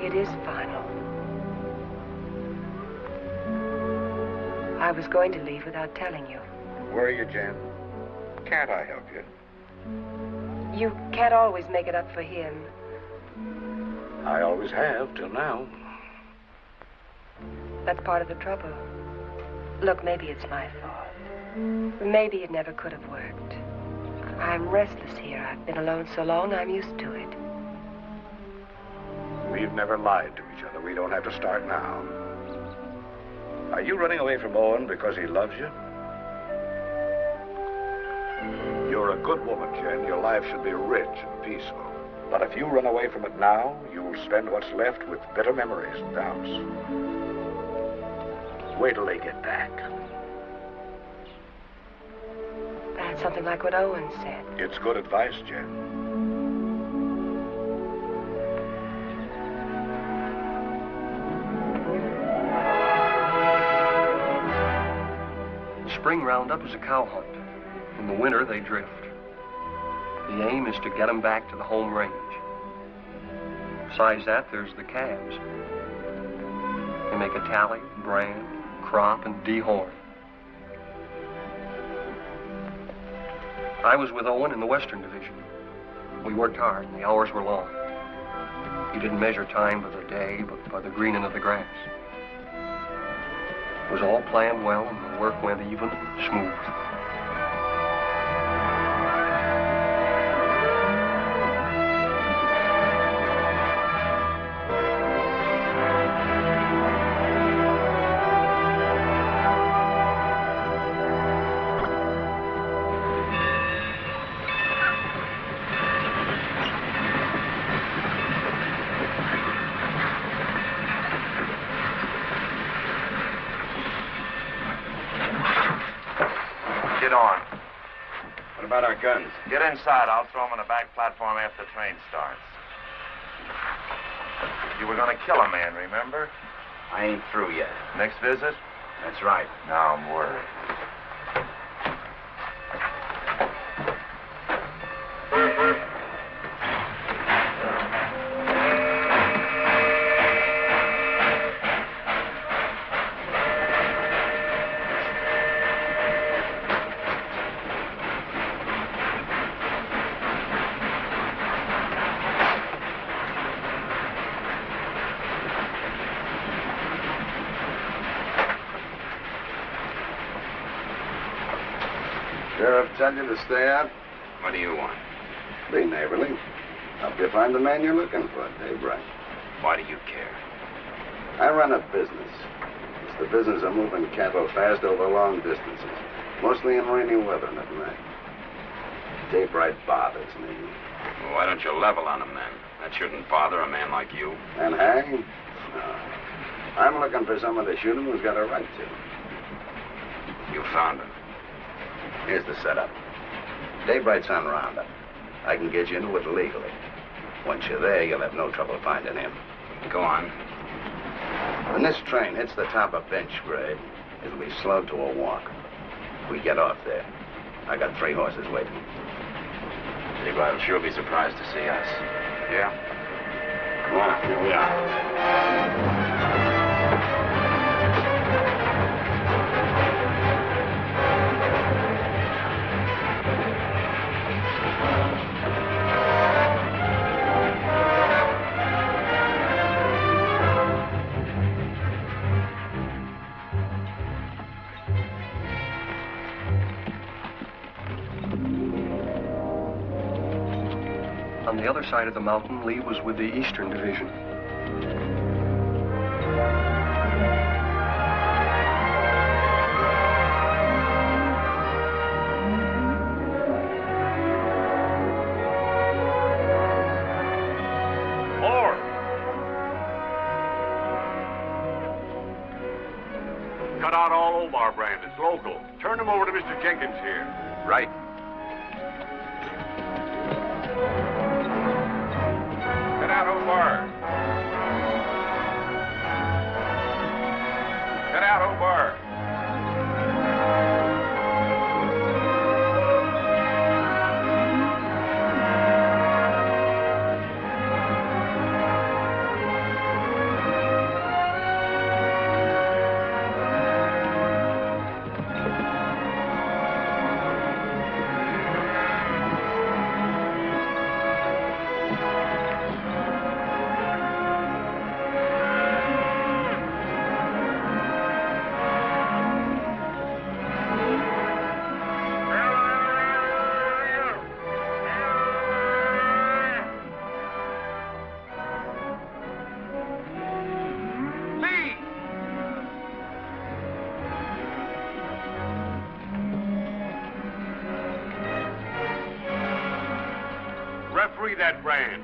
It is final. I was going to leave without telling you. Where are you, Jen? Can't I help you? You can't always make it up for him. I always have, till now. That's part of the trouble. Look, maybe it's my fault. Maybe it never could have worked. I'm restless here. I've been alone so long, I'm used to it. We've never lied to each other. We don't have to start now. Are you running away from Owen because he loves you? You're a good woman, Jen. Your life should be rich and peaceful. But if you run away from it now, you'll spend what's left with bitter memories and doubts. Wait till they get back. That's something like what Owen said. It's good advice, Jen. Spring roundup is a cow hunt. In the winter, they drift. The aim is to get them back to the home range. Besides that, there's the calves. They make a tally, brand, crop, and dehorn. I was with Owen in the Western Division. We worked hard, and the hours were long. He didn't measure time by the day, but by the greening of the grass. It was all planned well, and the work went even, smooth. Get on. What about our guns? Get inside. I'll throw them on the back platform after the train starts. You were going to kill a man, remember? I ain't through yet. Next visit? That's right. Now I'm worried. Sheriff tell you to stay out? What do you want? Be neighborly. Help you find the man you're looking for, Daybright. Why do you care? I run a business. It's the business of moving cattle fast over long distances, mostly in rainy weather and at night. Daybright bothers me. Well, why don't you level on him then? That shouldn't bother a man like you. And hang? No. I'm looking for someone to shoot him who's got a right to. You found him. Here's the setup. Daybright's on roundup. I can get you into it legally. Once you're there, you'll have no trouble finding him. Go on. When this train hits the top of bench grade, it'll be slowed to a walk. We get off there. I got 3 horses waiting. Daybright will sure be surprised to see us. Yeah? Come on, here we are. On the other side of the mountain, Lee was with the Eastern Division. More! Cut out all Omar brand. It's local. Turn them over to Mr. Jenkins here. Right. Get out, Omar. Get out, Omar. free that brand.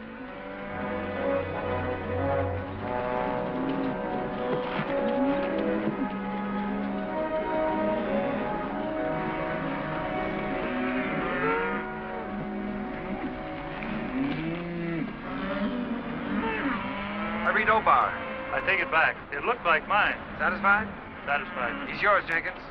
I read Obar. I take it back. It looked like mine. Satisfied? Satisfied. He's yours, Jenkins.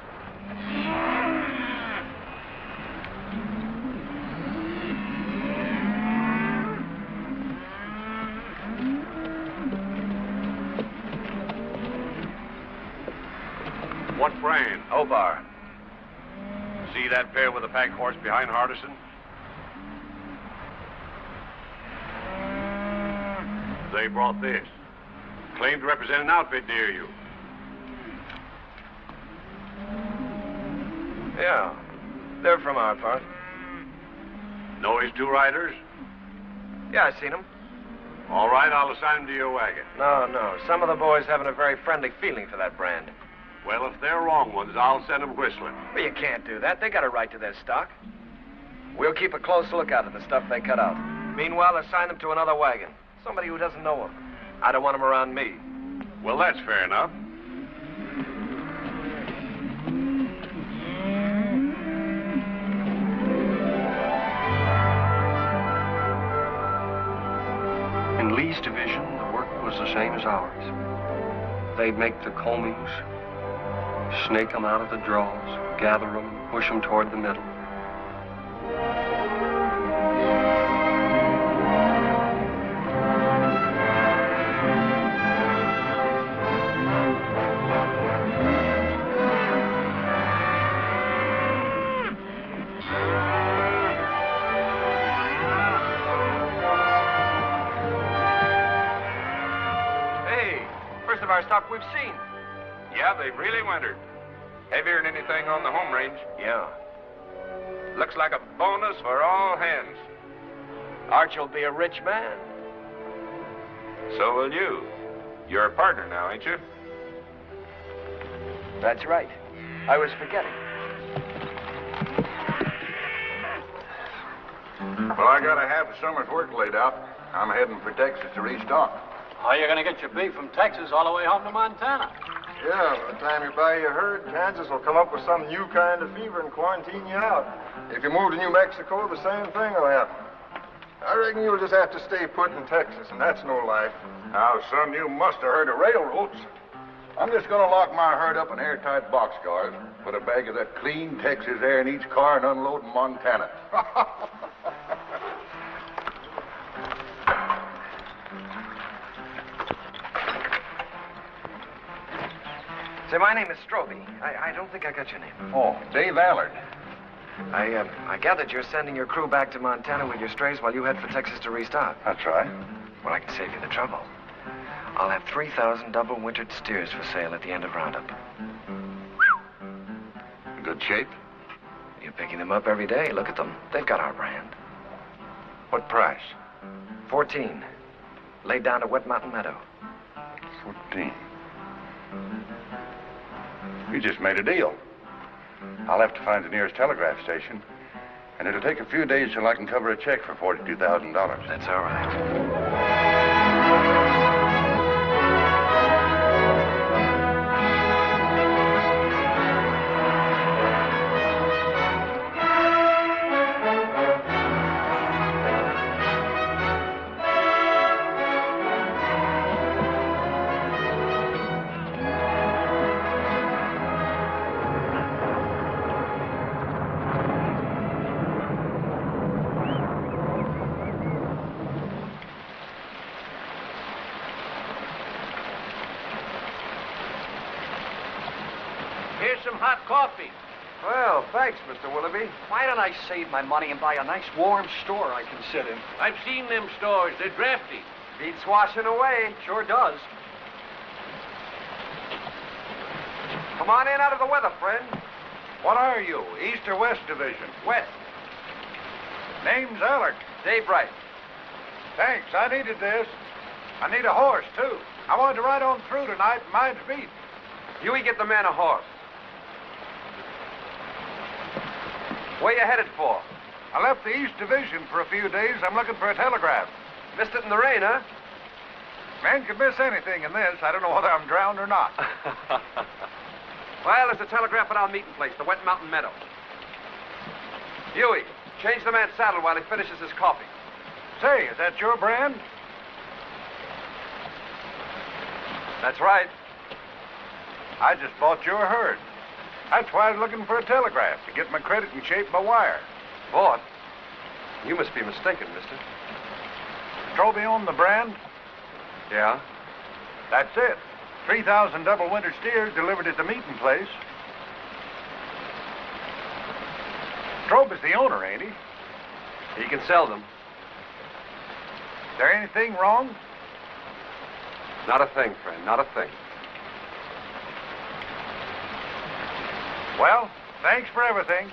What brand? Obar. See that pair with the pack horse behind Hardison? They brought this. Claimed to represent an outfit near you. Yeah. They're from our part. Know his two riders? Yeah, I seen them. All right, I'll assign them to your wagon. No. Some of the boys haven't a very friendly feeling for that brand. Well, if they're wrong ones, I'll send them whistling. Well, you can't do that. They got a right to their stock. We'll keep a close lookout at the stuff they cut out. Meanwhile, assign them to another wagon. Somebody who doesn't know them. I don't want them around me. Well, that's fair enough. In Lee's division, the work was the same as ours. They'd make the combings, snake them out of the draws, gather them, push them toward the middle. Our stock we've seen. Yeah, they've really wintered. Heavier than anything on the home range. Yeah. Looks like a bonus for all hands. Archie will be a rich man. So will you. You're a partner now, ain't you? That's right. I was forgetting. Well, I got a half a summer's work laid out. I'm heading for Texas to restock. How are you going to get your beef from Texas all the way home to Montana? Yeah, by the time you buy your herd, Kansas will come up with some new kind of fever and quarantine you out. If you move to New Mexico, the same thing will happen. I reckon you'll just have to stay put in Texas, and that's no life. Now, son, you must have heard of railroads. I'm just going to lock my herd up in airtight boxcars, put a bag of that clean Texas air in each car, and unload in Montana. Say, my name is Stroby. I don't think I got your name. Oh, Dave Allard. I gathered you're sending your crew back to Montana with your strays while you head for Texas to restock. That's right. Well, I can save you the trouble. I'll have 3,000 double-wintered steers for sale at the end of Roundup. Good shape? You're picking them up every day. Look at them. They've got our brand. What price? 14. Laid down to Wet Mountain Meadow. 14. We just made a deal. I'll have to find the nearest telegraph station, and it'll take a few days till I can cover a check for $42,000. That's all right. Here's some hot coffee. Well, thanks, Mr. Willoughby. Why don't I save my money and buy a nice warm store I can sit in? I've seen them stores. They're drafty. Beats washing away. Sure does. Come on in out of the weather, friend. What are you, East or West Division? West. Name's Allard. Daybright. Thanks, I needed this. I need a horse, too. I wanted to ride on through tonight and mine's beat. Huey, get the man a horse. Where you headed for? I left the East Division for a few days. I'm looking for a telegraph. Missed it in the rain, huh? Man could miss anything in this. I don't know whether I'm drowned or not. Well, there's a telegraph at our meeting place, the Wet Mountain Meadow. Huey, change the man's saddle while he finishes his coffee. Say, is that your brand? That's right. I just bought your herd. That's why I was looking for a telegraph, to get my credit and shape my wire. Bought? You must be mistaken, mister. Strobe owned the brand? Yeah? That's it. 3,000 double winter steers delivered at the meeting place. Strobe is the owner, ain't he? He can sell them. Is there anything wrong? Not a thing, friend, not a thing. Well, thanks for everything.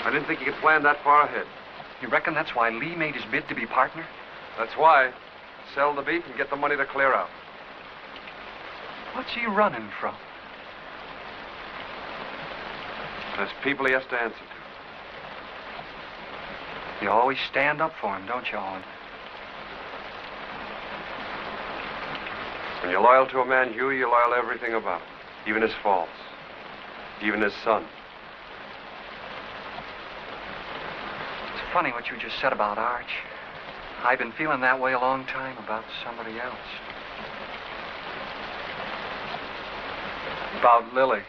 I didn't think he could plan that far ahead. You reckon that's why Lee made his bid to be partner? That's why. Sell the beef and get the money to clear out. What's he running from? There's people he has to answer to. You always stand up for him, don't you, Owen? When you're loyal to a man, Huey, you're loyal to everything about him. Even his faults. Even his son. It's funny what you just said about Arch. I've been feeling that way a long time about somebody else. About Lily.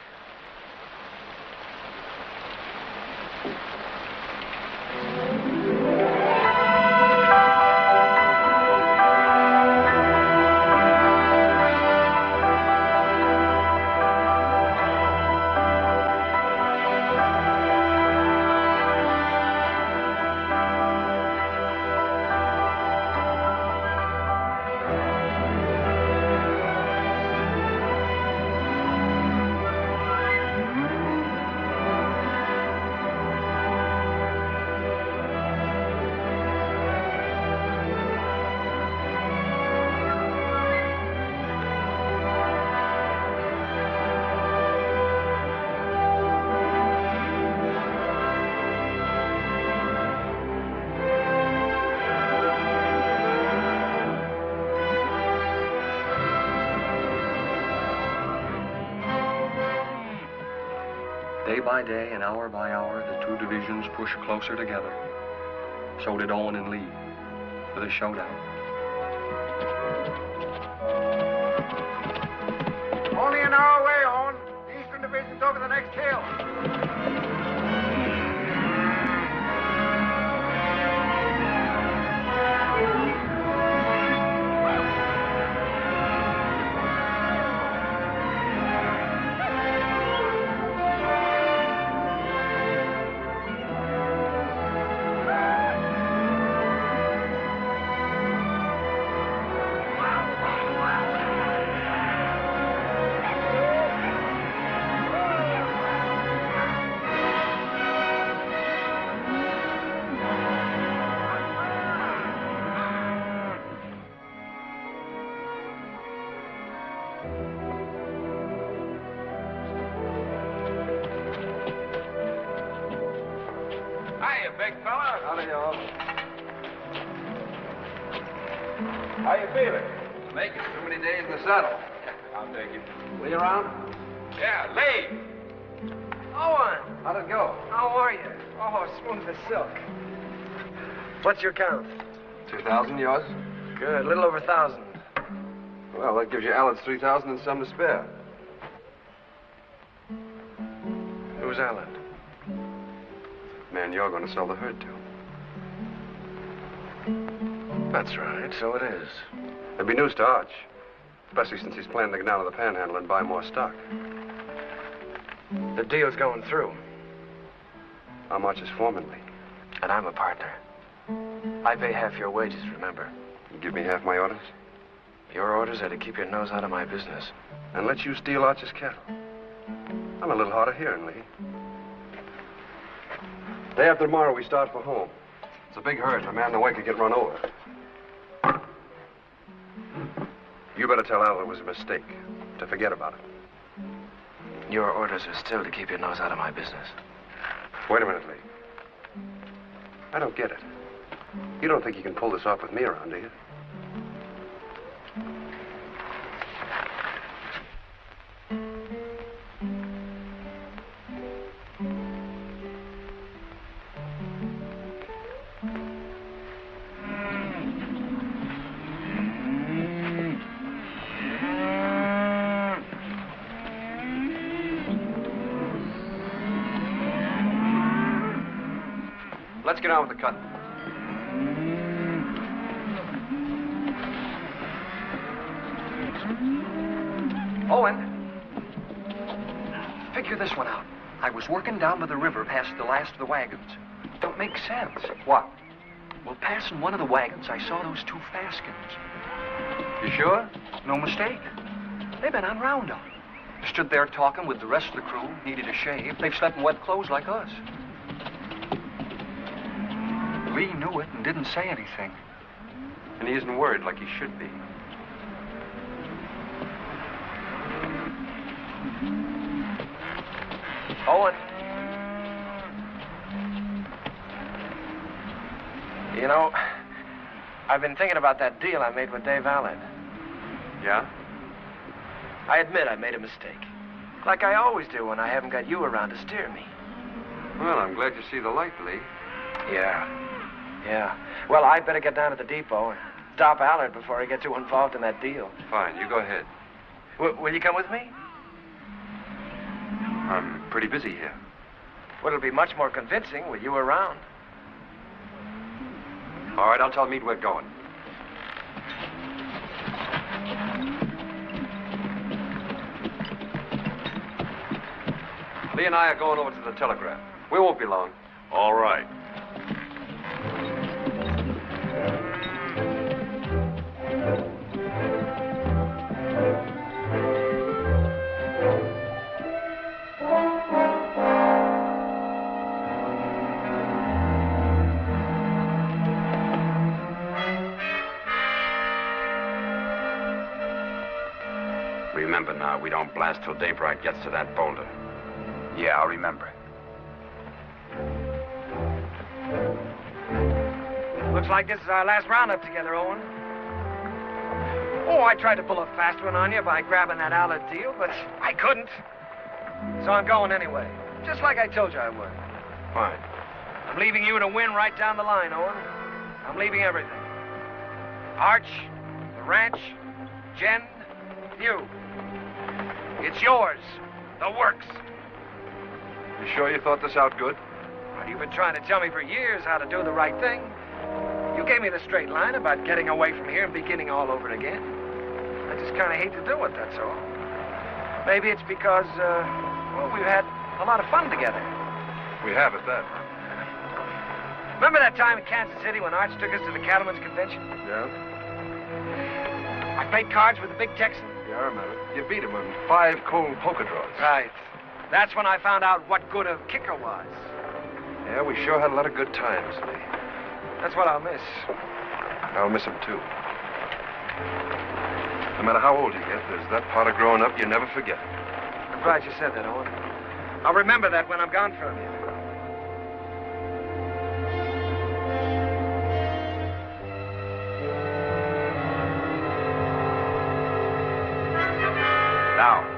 Day by day and hour by hour, the two divisions pushed closer together. So did Owen and Lee, with a showdown. Only an hour away, Owen. The Eastern Division's over the next hill. Big fella. Howdy, y'all. How you feeling? Make it. Too many days in the saddle. I'll take it. Lee around? Yeah, Lee. Owen! How'd it go? How are you? Oh, smooth as silk. What's your count? 2,000, yours? Good, a little over 1,000. Well, that gives you Alan's 3,000 and some to spare. Who's Alan? Man, you're going to sell the herd to. That's right, so it is. It'll be news to Arch. Especially since he's planning to get down to the Panhandle and buy more stock. The deal's going through. How much is foreman, Lee? And I'm a partner. I pay half your wages, remember? You give me half my orders? Your orders are to keep your nose out of my business. And let you steal Archer's cattle. I'm a little hard of hearing, Lee. Day after tomorrow, we start for home. It's a big herd, and a man in the way could get run over. You better tell Al it was a mistake, to forget about it. Your orders are still to keep your nose out of my business. Wait a minute, Lee. I don't get it. You don't think you can pull this off with me around, do you? Let's get on with the cutting. Owen, figure this one out. I was working down by the river past the last of the wagons. Don't make sense. What? Well, passing one of the wagons, I saw those two Faskins. You sure? No mistake. They've been on roundup. Stood there talking with the rest of the crew, needed a shave. They've slept in wet clothes like us. Lee knew it and didn't say anything. And he isn't worried like he should be. Owen. You know, I've been thinking about that deal I made with Dave Allen. Yeah? I admit I made a mistake. Like I always do when I haven't got you around to steer me. Well, I'm glad you see the light, Lee. Yeah. Well, I'd better get down to the depot and stop Allard before I get too involved in that deal. Fine, you go ahead. Will you come with me? I'm pretty busy here. Well, it'll be much more convincing with you around. All right, I'll tell Meade we're going. Lee and I are going over to the telegraph. We won't be long. All right. Remember now, we don't blast till Daybright gets to that boulder. Yeah, I'll remember. Looks like this is our last roundup together, Owen. Oh, I tried to pull a fast one on you by grabbing that Allard deal, but I couldn't. So I'm going anyway, just like I told you I would. Fine. I'm leaving you to win right down the line, Owen. I'm leaving everything. Arch, the ranch, Jen, you. It's yours. The works. You sure you thought this out good? Well, you've been trying to tell me for years how to do the right thing. You gave me the straight line about getting away from here and beginning all over again. I just kind of hate to do it, that's all. Maybe it's because, well, we've had a lot of fun together. We have at that. Remember that time in Kansas City when Arch took us to the Cattlemen's Convention? Yeah? I played cards with the big Texan. Yeah, I remember. You beat him in 5 cold poker draws. Right. That's when I found out what good a kicker was. Yeah, we sure had a lot of good times, Lee. That's what I'll miss. I'll miss him, too. No matter how old you get, there's that part of growing up you never forget. I'm glad you said that, Owen. I'll remember that when I'm gone from you. Now.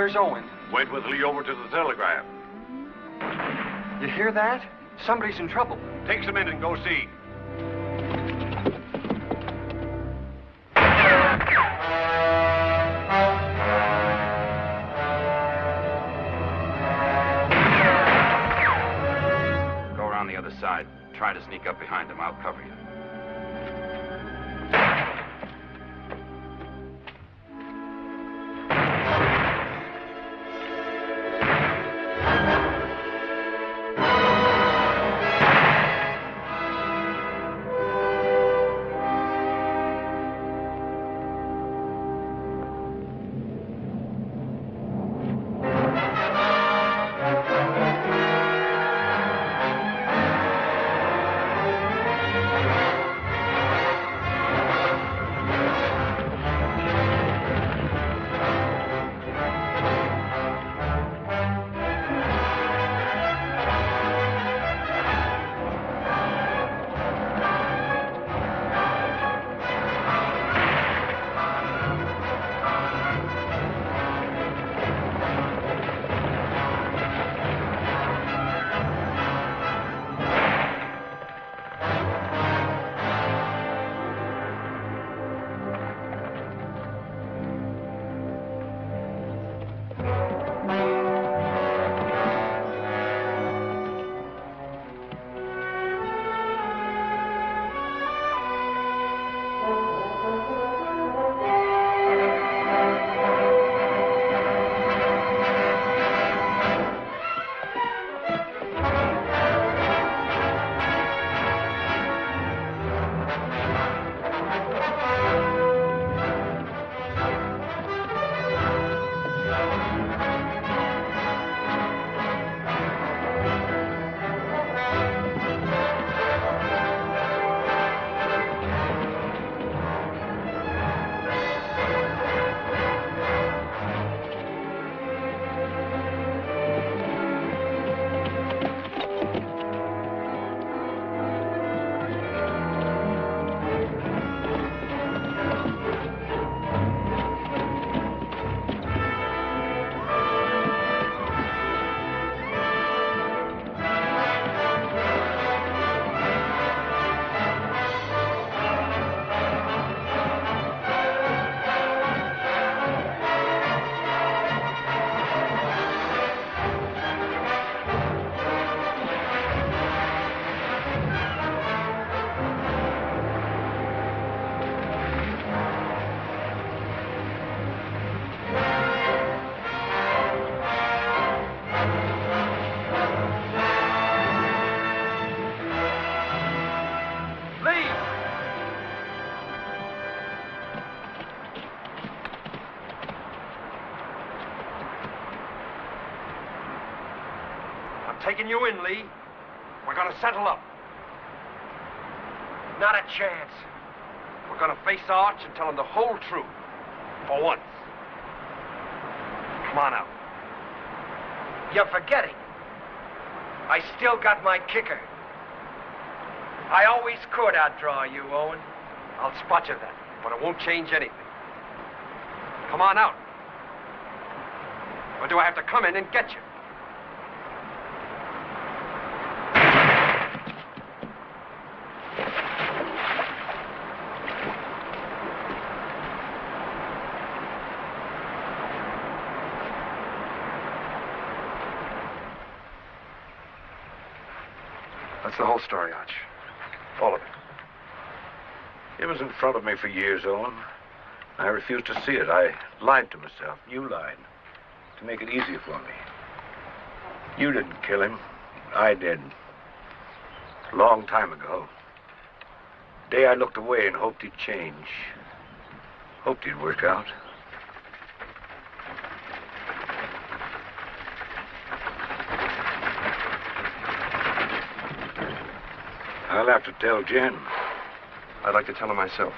Where's Owen? Went with Lee over to the telegraph. You hear that? Somebody's in trouble. Take some in and go see. Go around the other side. Try to sneak up behind him. I'll cover you. Taking you in, Lee. We're gonna settle up. Not a chance. We're gonna face Arch and tell him the whole truth. For once. Come on out. You're forgetting. I still got my kicker. I always could outdraw you, Owen. I'll spot you then, but it won't change anything. Come on out. Or do I have to come in and get you? That's the whole story, Arch. All of it. It was in front of me for years, Owen. I refused to see it. I lied to myself. You lied. To make it easier for me. You didn't kill him. I did. A long time ago. The day I looked away and hoped he'd change. Hoped he'd work out. I'll have to tell Jen. I'd like to tell her myself.